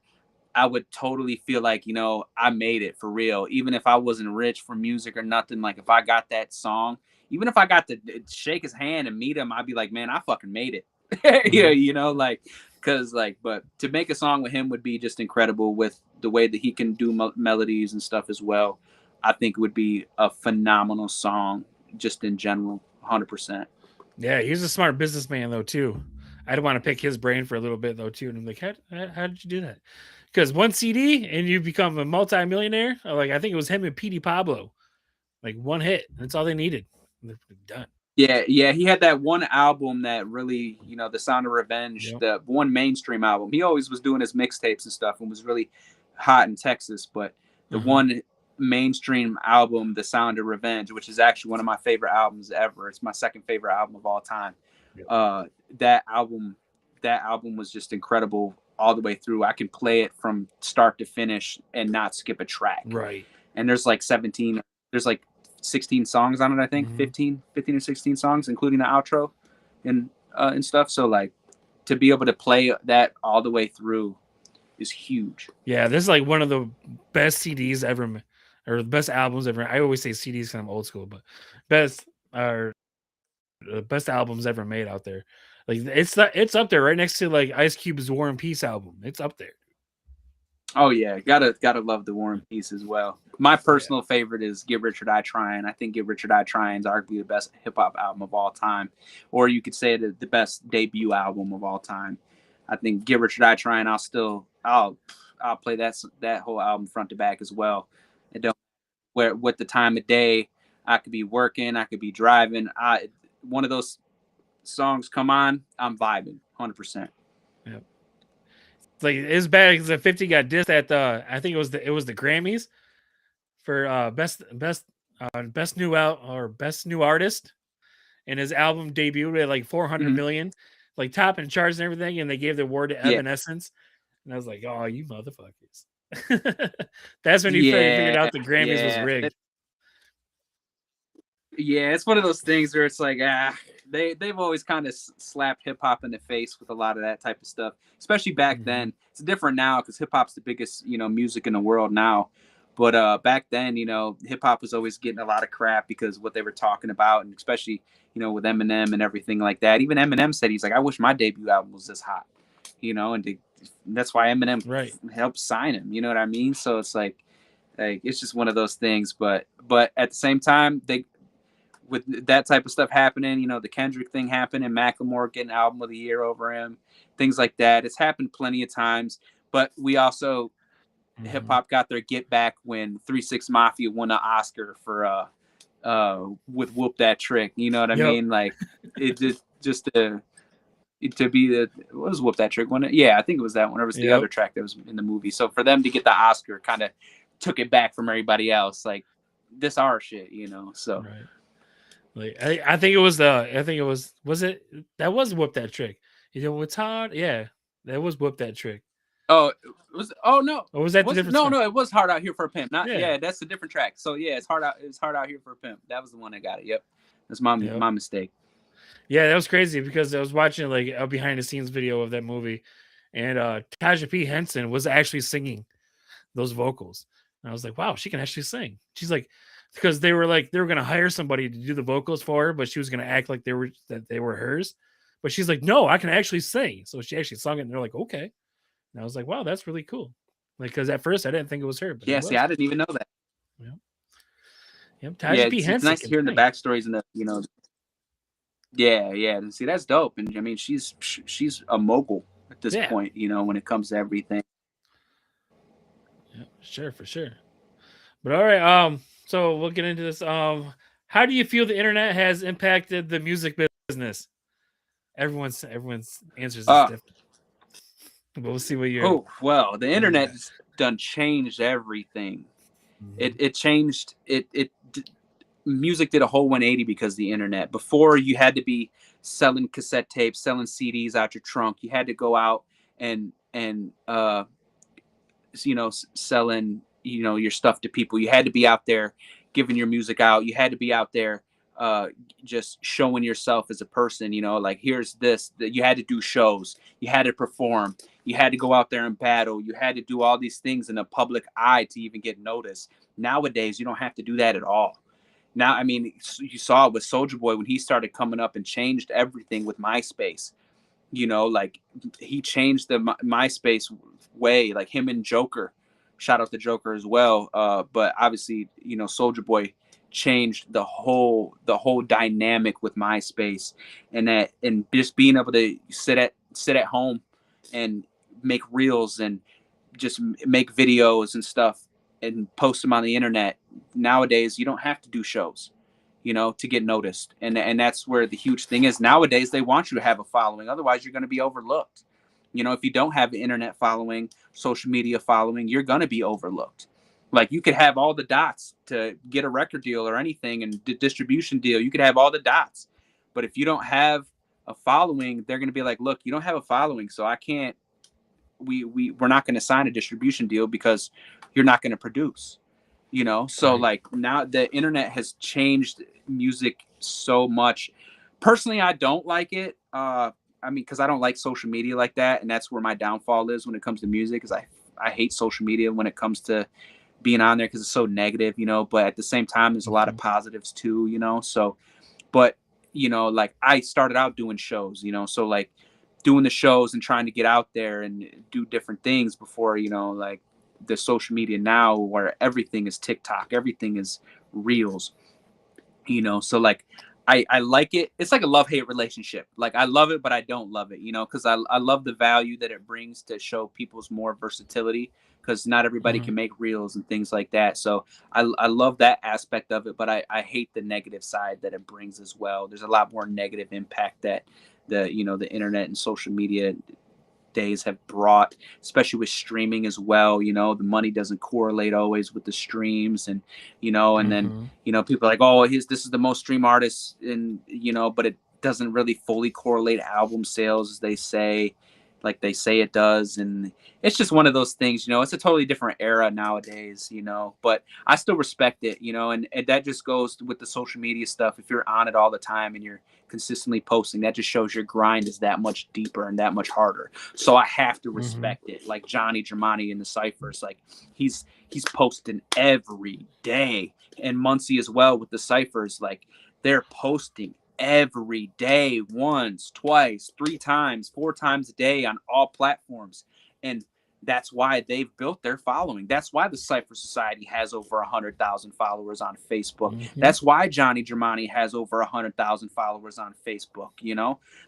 [SPEAKER 5] I would totally feel like, you know, I made it for real. Even if I wasn't rich for music or nothing, like if I got that song, even if I got to shake his hand and meet him, I'd be like, man, I fucking made it. Yeah,
[SPEAKER 4] Mhm.
[SPEAKER 5] you know, like, cause like, but to make a song with him would be just incredible with the way that he can do melodies and stuff as well. I think it would be a phenomenal song just in general, 100%.
[SPEAKER 4] Yeah, he's a smart businessman though too. I'd want to pick his brain for a little bit though too, and I'm like, how did you do that? Because one CD and you become a multi-millionaire. Like I think it was him and Petey Pablo, like one hit. That's all they needed. They're done.
[SPEAKER 5] Yeah, yeah, he had that one album that really, you know, The Sound of Revenge,
[SPEAKER 4] Yep.
[SPEAKER 5] the one mainstream album. He always was doing his mixtapes and stuff and was really hot in Texas, but the
[SPEAKER 4] Uh-huh.
[SPEAKER 5] one mainstream album, The Sound of Revenge, which is actually one of my favorite albums ever. It's my second favorite album of all time.
[SPEAKER 4] Yep.
[SPEAKER 5] That album was just incredible all the way through. I can play it from start to finish and not skip a track.
[SPEAKER 4] Right.
[SPEAKER 5] And there's like 16 songs on it, I think.
[SPEAKER 4] Mhm.
[SPEAKER 5] 15 or 16 songs, including the outro and stuff. So like to be able to play that all the way through is huge.
[SPEAKER 4] Yeah, this is like one of the best CDs ever, or the best albums ever. I always say CDs because I'm old school, but best or the best albums ever made out there. Like it's up there right next to like Ice Cube's War and Peace album. It's up there.
[SPEAKER 5] Oh yeah, gotta love the War and Peace as well. My personal favorite is Get Rich or Die Trying. I think Get Rich or Die Trying is arguably the best hip hop album of all time, or you could say the best debut album of all time. I think Get Rich or Die Trying. I'll play that whole album front to back as well. It don't where what the time of day. I could be working, I could be driving. One of those songs come on, I'm vibing 100%.
[SPEAKER 4] Yeah. Like it's bad because the 50 got dissed at the I think it was the Grammys for best new out or best new artist, and his album debuted at like 400
[SPEAKER 5] Mhm.
[SPEAKER 4] million, like top in charts and everything, and they gave the award to
[SPEAKER 5] Yeah,
[SPEAKER 4] Evanescence, and I was like, oh, you motherfuckers. That's when you figured
[SPEAKER 5] yeah,
[SPEAKER 4] out the Grammys was
[SPEAKER 5] yeah.
[SPEAKER 4] rigged.
[SPEAKER 5] Yeah, it's one of those things where it's like, they've always kind of slapped hip hop in the face with a lot of that type of stuff, especially back
[SPEAKER 4] Mhm.
[SPEAKER 5] then. It's different now because hip hop's the biggest, you know, music in the world now. But back then, you know, hip hop was always getting a lot of crap because what they were talking about, and especially, you know, with Eminem and everything like that. Even Eminem said he's like, I wish my debut album was this hot, you know, and that's why Eminem
[SPEAKER 4] Right.
[SPEAKER 5] helped sign him. You know what I mean? So it's like it's just one of those things. But at the same time, they with that type of stuff happening, you know, the Kendrick thing happened and Macklemore getting album of the year over him, things like that. It's happened plenty of times, but we also hip
[SPEAKER 4] Mhm.
[SPEAKER 5] hop got their get back when 3 6 Mafia won an Oscar for with Whoop That Trick. You know what I
[SPEAKER 4] Yep.
[SPEAKER 5] mean? Like it just to be the what was Whoop That Trick one? Yeah, I think it was that one. Or it was the
[SPEAKER 4] Yep.
[SPEAKER 5] other track that was in the movie. So for them to get the Oscar kind of took it back from everybody else. Like this our shit, you know. So
[SPEAKER 4] Right. Like I think it was was it that was Whoop That Trick. You know what's hard? Yeah. That was Whoop That Trick.
[SPEAKER 5] oh, it was no.
[SPEAKER 4] Or was that the
[SPEAKER 5] Was
[SPEAKER 4] different song?
[SPEAKER 5] no, it was Hard Out Here for a Pimp. Not
[SPEAKER 4] Yeah.
[SPEAKER 5] yeah, that's a different track. So yeah, it's Hard Out Here for a Pimp. That was the one that got it. Yep. That's
[SPEAKER 4] Yep.
[SPEAKER 5] my mistake.
[SPEAKER 4] Yeah, that was crazy because I was watching like a behind the scenes video of that movie, and Taja P. Henson was actually singing those vocals. And I was like, wow, she can actually sing. She's like, because they were gonna hire somebody to do the vocals for her, but she was gonna act like they were hers. But she's like, no, I can actually sing. So she actually sung it, and they're like, okay. And I was like, wow, that's really cool. Like, because at first I didn't think it was her, but it
[SPEAKER 5] Yeah, see,
[SPEAKER 4] was.
[SPEAKER 5] I didn't even know that.
[SPEAKER 4] Yeah. Yep.
[SPEAKER 5] Yeah,
[SPEAKER 4] Taja P.
[SPEAKER 5] it's
[SPEAKER 4] Henson
[SPEAKER 5] nice to
[SPEAKER 4] can
[SPEAKER 5] hear in the
[SPEAKER 4] sing.
[SPEAKER 5] backstories and the yeah. And see, that's dope. And I mean, she's a mogul at this
[SPEAKER 4] Yeah.
[SPEAKER 5] point, you know, when it comes to everything.
[SPEAKER 4] Yeah, sure, for sure. But all right, so we'll get into this. How do you feel the internet has impacted the music business? everyone's answers is different. But we'll see what you're.
[SPEAKER 5] Oh well, the internet has done changed everything. It changed it. Music did a whole 180 because of the internet. Before, you had to be selling cassette tapes, selling CDs out your trunk. You had to go out and selling your stuff to people. You had to be out there giving your music out. You had to be out there just showing yourself as a person. Like, here's this. That you had to do shows. You had to perform. You had to go out there and battle. You had to do all these things in the public eye to even get noticed. Nowadays, you don't have to do that at all. Now, I mean, you saw it with Soulja Boy when he started coming up and changed everything with MySpace. Like, he changed the MySpace way, like him and Joker. Shout out to Joker as well. But obviously, Soulja Boy changed the whole dynamic with MySpace, and just being able to sit at home and make reels and just make videos and stuff and post them on the internet. Nowadays, you don't have to do shows, to get noticed. And that's where the huge thing is. Nowadays, they want you to have a following. Otherwise, you're going to be overlooked. If you don't have an internet following, social media following, you're going to be overlooked. Like, you could have all the dots to get a record deal or anything, and distribution deal. You could have all the dots. But if you don't have a following, they're going to be like, look, you don't have a following, so I can't, we're not going to sign a distribution deal because you're not going to produce. So right. Like, now the internet has changed music so much. Personally, I don't like it. Because I don't like social media like that, and that's where my downfall is when it comes to music. Is I hate social media when it comes to being on there because it's so negative, But at the same time, there's a lot of positives too, So, but like, I started out doing shows, so like doing the shows and trying to get out there and do different things before, like the social media now where everything is TikTok, everything is reels, So like, I like it. It's like a love-hate relationship. Like, I love it, but I don't love it, because I love the value that it brings to show people's more versatility, because not everybody can make reels and things like that. So I love that aspect of it, but I hate the negative side that it brings as well. There's a lot more negative impact that the internet and social media days have brought, especially with streaming as well. The money doesn't correlate always with the streams, and and then people are like, oh, this is the most stream artist, and but it doesn't really fully correlate album sales as they say it does. And it's just one of those things. It's a totally different era nowadays, but I still respect it, and that just goes with the social media stuff. If you're on it all the time and you're consistently posting, that just shows your grind is that much deeper and that much harder. So I have to respect it. Like Johnny Germani in the Cyphers, like he's posting every day, and Muncie as well with the Cyphers, like they're posting every day, once, twice, 3 times, 4 times a day on all platforms. And that's why they've built their following. That's why the Cypher Society has over 100,000 followers on Facebook. That's why Johnny Germani has over 100,000 followers on Facebook.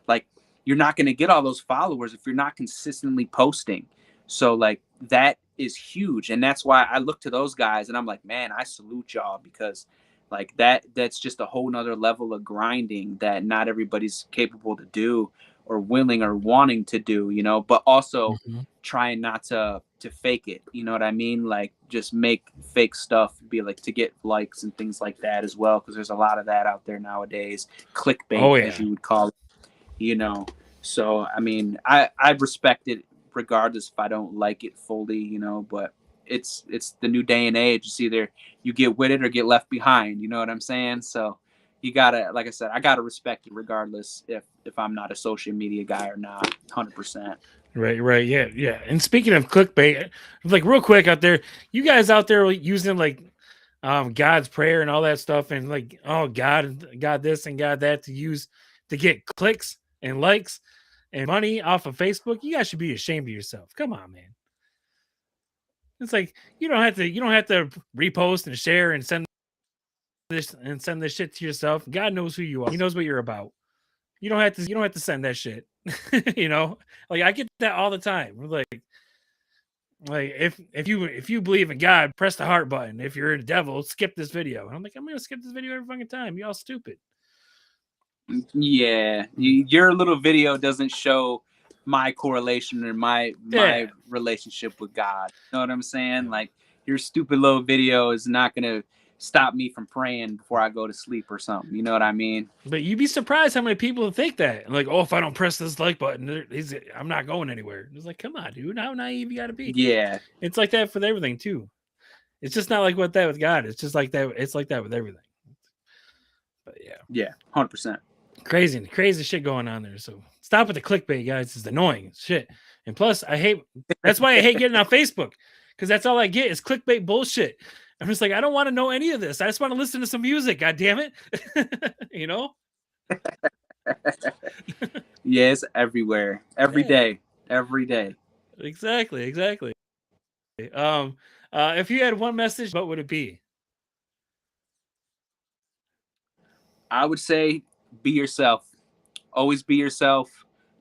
[SPEAKER 5] Like, you're not going to get all those followers if you're not consistently posting. So like, that is huge. And that's why I look to those guys and I'm like, man, I salute y'all, because like that's just a whole nother level of grinding that not everybody's capable to do or willing or wanting to do, but also trying not to fake it. You know what I mean? Like, just make fake stuff, be like, to get likes and things like that as well. Cause there's a lot of that out there nowadays. Clickbait, as you would call it, So, I mean, I respect it regardless if I don't like it fully, but it's the new day and age. It's either you get with it or get left behind. You know what I'm saying? So you gotta, like I said, I gotta respect it regardless if I'm not a social media guy or not. 100%.
[SPEAKER 4] Right. Yeah. And speaking of clickbait, like, real quick out there, you guys out there using like God's prayer and all that stuff, and like, oh, God this and God that to get clicks and likes and money off of Facebook. You guys should be ashamed of yourself. Come on, man. It's like, you don't have to repost and share and send this shit to yourself. God knows who you are. He knows what you're about. You don't have to send that shit. Like, I get that all the time. We're like, if you believe in God, press the heart button. If you're a devil, skip this video. And I'm like, I'm gonna skip this video every fucking time. Y'all stupid.
[SPEAKER 5] Yeah, your little video doesn't show my correlation or my relationship with God. You know what I'm saying? Like your stupid little video is not gonna stop me from praying before I go to sleep or something. You know what I mean?
[SPEAKER 4] But you'd be surprised how many people think that. Like, oh, if I don't press this like button, I'm not going anywhere. It's like, come on, dude, how naive you got to be?
[SPEAKER 5] Yeah,
[SPEAKER 4] it's like that for everything too. It's just not like what that with God. It's just like that. It's like that with everything. But
[SPEAKER 5] yeah, 100%.
[SPEAKER 4] Crazy shit going on there. So stop with the clickbait, guys. It's annoying shit. And plus, that's why I hate getting on Facebook, because that's all I get is clickbait bullshit. I'm just like, I don't want to know any of this. I just want to listen to some music. God damn it. You know?
[SPEAKER 5] Yeah, it's everywhere. Every day.
[SPEAKER 4] Exactly. If you had one message, what would it be?
[SPEAKER 5] I would say be yourself. Always be yourself.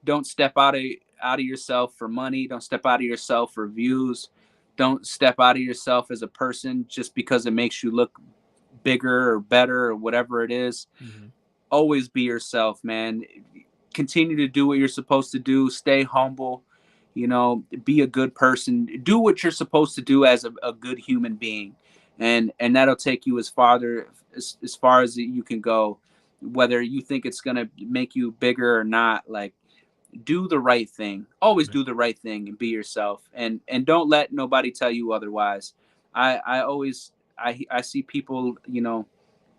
[SPEAKER 5] Don't step out of yourself for money. Don't step out of yourself for views. Don't step out of yourself as a person just because it makes you look bigger or better or whatever it is.
[SPEAKER 4] Mm-hmm.
[SPEAKER 5] Always be yourself, man. Continue to do what you're supposed to do. Stay humble. You know, be a good person. Do what you're supposed to do as a good human being, and that'll take you as far as you can go. Whether you think it's gonna make you bigger or not, like, do the right thing. Always do the right thing and be yourself, and don't let nobody tell you otherwise. I see people, you know,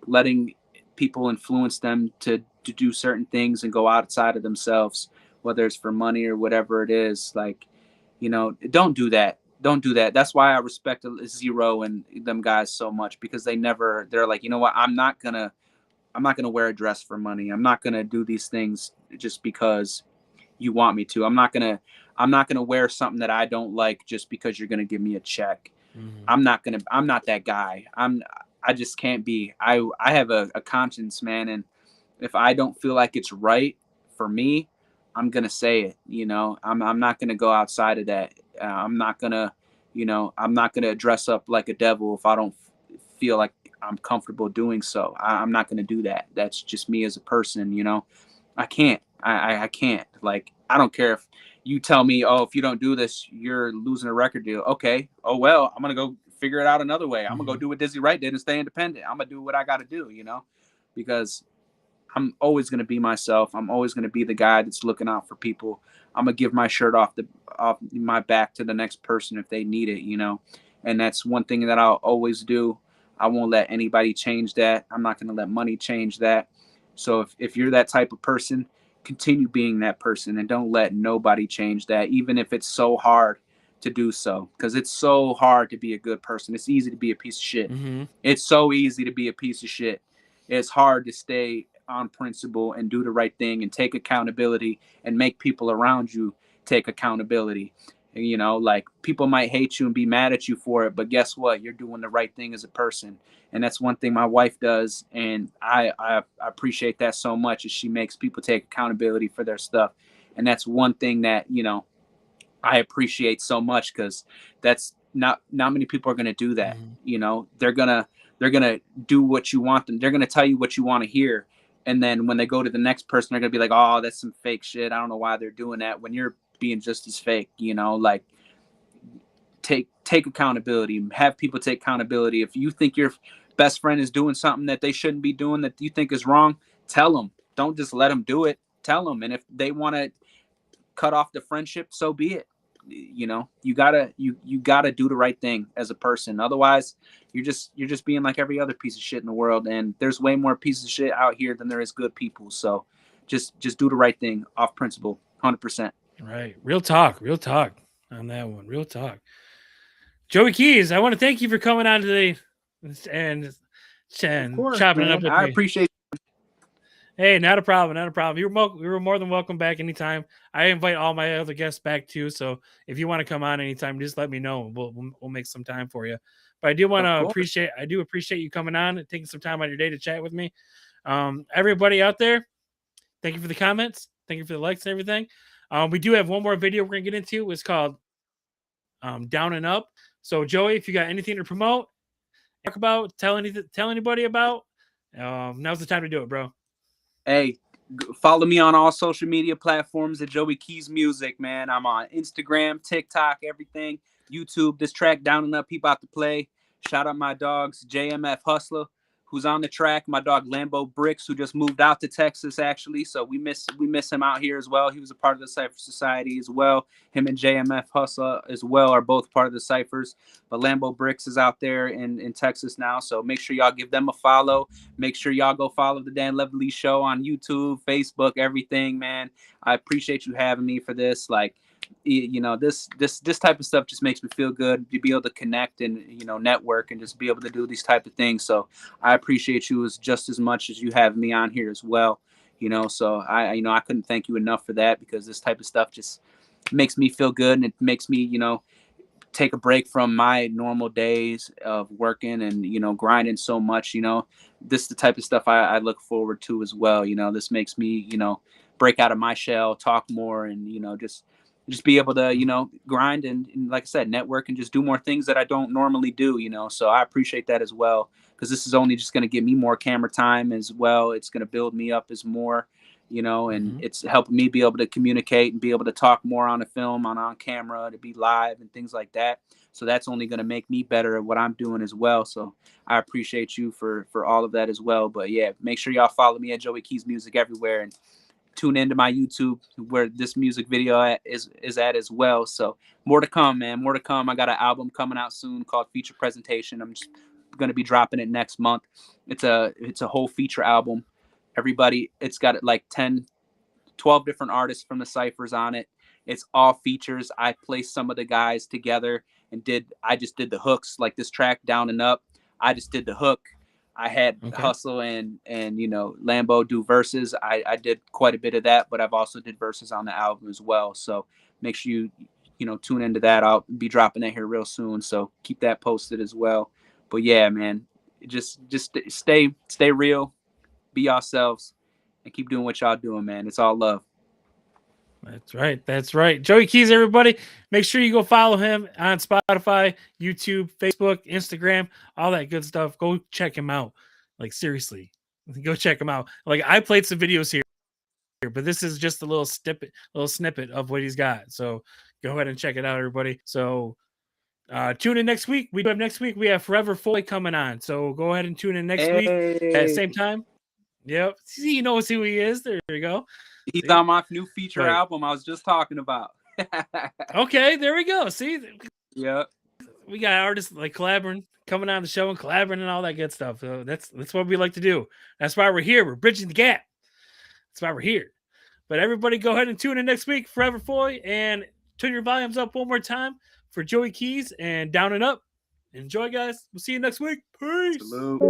[SPEAKER 5] letting people influence them to do certain things and go outside of themselves, whether it's for money or whatever it is. Like, you know, don't do that. That's why I respect Zero and them guys so much, because they're like, you know what, I'm not gonna wear a dress for money. I'm not gonna do these things just because you want me to. I'm not gonna wear something that I don't like just because you're gonna give me a check.
[SPEAKER 4] Mm-hmm.
[SPEAKER 5] I'm not that guy. I just can't be. I have a conscience, man, and if I don't feel like it's right for me, I'm gonna say it. You know, I'm not gonna go outside of that. I'm not gonna dress up like a devil if I don't feel like I'm comfortable doing so. I'm not gonna do that. That's just me as a person. You know, I can't. I can't. Like, I don't care if you tell me, oh, if you don't do this, you're losing a record deal. Okay. Oh, well, I'm gonna go figure it out another way. I'm gonna go do what Dizzy Wright did and stay independent. I'm gonna do what I got to do, you know, because I'm always gonna be myself. I'm always gonna be the guy that's looking out for people. I'm gonna give my shirt off my back to the next person if they need it, you know, and that's one thing that I'll always do. I won't let anybody change that. I'm not gonna let money change that. So if you're that type of person, continue being that person and don't let nobody change that, even if it's so hard to do so, because it's so hard to be a good person. It's easy to be a piece of shit.
[SPEAKER 4] Mm-hmm.
[SPEAKER 5] It's so easy to be a piece of shit. It's hard to stay on principle and do the right thing and take accountability and make people around you take accountability. You know, like, people might hate you and be mad at you for it, but guess what? You're doing the right thing as a person. And that's one thing my wife does, and I appreciate that so much, is she makes people take accountability for their stuff. And that's one thing that, you know, I appreciate so much, because that's not many people are going to do that.
[SPEAKER 4] Mm-hmm.
[SPEAKER 5] You know, they're going to do what you want them. They're going to tell you what you want to hear. And then when they go to the next person, they're going to be like, oh, that's some fake shit. I don't know why they're doing that, when you're being just as fake. You know, like, take accountability, have people take accountability. If you think your best friend is doing something that they shouldn't be doing, that you think is wrong, tell them. Don't just let them do it. Tell them. And if they want to cut off the friendship, so be it. You know, you gotta do the right thing as a person. Otherwise, you're just being like every other piece of shit in the world. And there's way more pieces of shit out here than there is good people. So just do the right thing off principle, 100%.
[SPEAKER 4] Right. Real talk on that one. Real talk. Joey Keys, I want to thank you for coming on today and chopping it up with me.
[SPEAKER 5] I appreciate it.
[SPEAKER 4] Hey, not a problem. You were more than welcome back anytime. I invite all my other guests back too. So if you want to come on anytime, just let me know. We'll make some time for you. But I do want to appreciate you coming on and taking some time out of your day to chat with me. Everybody out there, thank you for the comments. Thank you for the likes and everything. We do have one more video we're gonna get into. It's called Down and Up. So Joey, if you got anything to promote, talk about, tell anybody about, now's the time to do it, bro.
[SPEAKER 5] Hey, Follow me on all social media platforms at Joey Keys Music, man. I'm on Instagram, TikTok, everything. YouTube, this track Down and Up, he about to play. Shout out my dogs, JMF Hustler, who's on the track. My dog Lambo Bricks, who just moved out to Texas, actually. So we miss him out here as well. He was a part of the Cypher Society as well. Him and JMF Hustler as well are both part of the Cyphers. But Lambo Bricks is out there in Texas now. So make sure y'all give them a follow. Make sure y'all go follow the Dan Levely Show on YouTube, Facebook, everything, man. I appreciate you having me for this. Like, you know, this type of stuff just makes me feel good to be able to connect and, you know, network and just be able to do these type of things. So I appreciate you just as much as you have me on here as well, you know. So I couldn't thank you enough for that, because this type of stuff just makes me feel good, and it makes me, you know, take a break from my normal days of working and, you know, grinding so much. You know, this is the type of stuff I look forward to as well. You know, this makes me, you know, break out of my shell, talk more, and, you know, just be able to, you know, grind and like I said, network and just do more things that I don't normally do, you know. So I appreciate that as well, because this is only just going to give me more camera time as well. It's going to build me up as more, you know, and it's helping me be able to communicate and be able to talk more on a film, on camera, to be live and things like that. So that's only going to make me better at what I'm doing as well. So I appreciate you for all of that as well. But yeah, make sure y'all follow me at Joey Keys Music everywhere, and tune into my YouTube where this music video is at as well. So more to come, man. More to come. I got an album coming out soon called Feature Presentation. I'm just going to be dropping it next month. It's a whole feature album. Everybody, it's got like 12 different artists from the Cyphers on it. It's all features. I placed some of the guys together and I just did the hooks, like this track Down and Up. I just did the hook. I had Hustle and you know, Lambo do verses. I did quite a bit of that, but I've also did verses on the album as well. So make sure you know, tune into that. I'll be dropping that here real soon, so keep that posted as well. But yeah, man, just stay real, be yourselves, and keep doing what y'all doing, man. It's all love.
[SPEAKER 4] That's right. That's right. Joey Keys, everybody. Make sure you go follow him on Spotify, YouTube, Facebook, Instagram, all that good stuff. Go check him out. Like, seriously, go check him out. Like, I played some videos here, but this is just a little snippet of what he's got. So go ahead and check it out, everybody. So tune in next week. We have Forever Foy coming on. So go ahead and tune in next week at the same time. Yep. See, you know who he is. There you go.
[SPEAKER 5] He's on my new feature album I was just talking about.
[SPEAKER 4] Okay, there we go. See?
[SPEAKER 5] Yeah.
[SPEAKER 4] We got artists like collaborating, coming on the show and collaborating and all that good stuff. So that's what we like to do. That's why we're here. We're bridging the gap. That's why we're here. But everybody go ahead and tune in next week, Forever Foy, and turn your volumes up one more time for Joey Keys and Down and Up. Enjoy, guys. We'll see you next week. Peace.
[SPEAKER 5] Salute.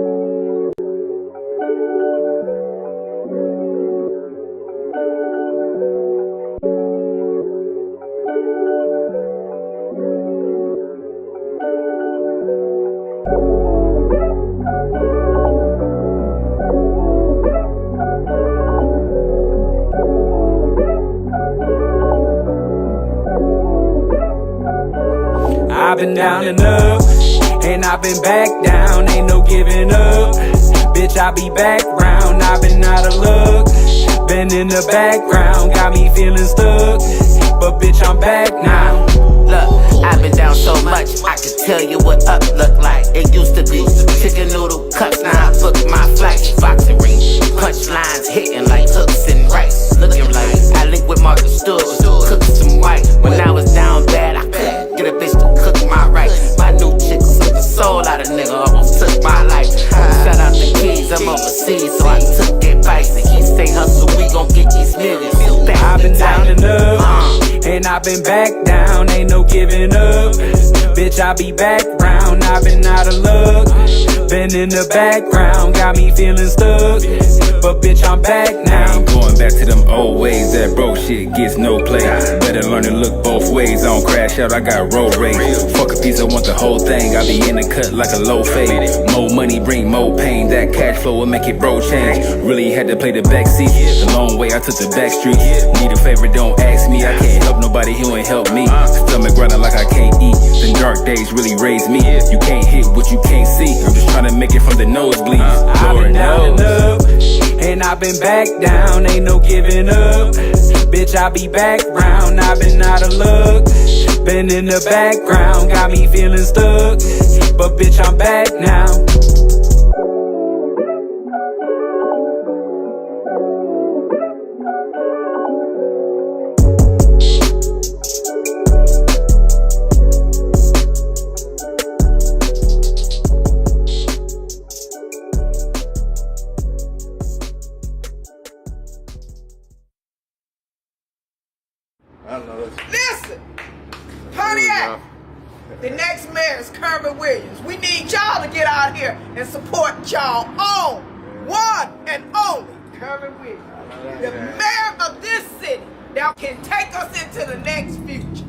[SPEAKER 1] I've been down and up, and I've been back down, ain't no giving up. Bitch, I be back round, I've been out of luck. Been in the background, got me feeling stuck, but bitch, I'm back now.
[SPEAKER 2] Look, I've been down so much, I can tell you what up look like. It used to be chicken noodle cups, now I book my flights. Boxing ring, punchlines hitting like hooks and rice. Looking like I link with Martha Stewart, cook some white. When I was down bad, I couldn't get a bitch to cook my rice. My new chick sucked the soul out of nigga, almost took my life. Shout out the Keys, I'm overseas, so I took advice. And he say hustle, we gon' get these millions.
[SPEAKER 1] I've been down and up, and I've been back down, ain't no giving up. Bitch, I be back round, I've been out of luck. Been in the background, got me feeling stuck, but bitch, I'm back now.
[SPEAKER 6] I ain't going back to them old ways, that broke shit gets no play. Better learn to look both ways, I don't crash out, I got road rage. Fuck a piece, I want the whole thing, I be in the cut like a low fade. More money bring more pain, that cash flow will make it bro change. Really had to play the backseat, the long way I took the back streets. Need a favor, don't ask me, I can't help nobody, he ain't help me. Stomach grinding like I can't eat, then dark days really raised me. You can't hit what you can't see. I'm just trying to make it from the nosebleeds.
[SPEAKER 1] I've
[SPEAKER 6] Lord
[SPEAKER 1] been down and
[SPEAKER 6] knows.
[SPEAKER 1] up, and I've been back down, ain't no giving up. Bitch, I be back round, I've been out of luck. Been in the background, got me feeling stuck. But bitch, I'm back now.
[SPEAKER 7] Listen, Pontiac, the next mayor is Kermit Williams. We need y'all to get out here and support y'all own, one and only Kermit Williams, the mayor of this city that can take us into the next future.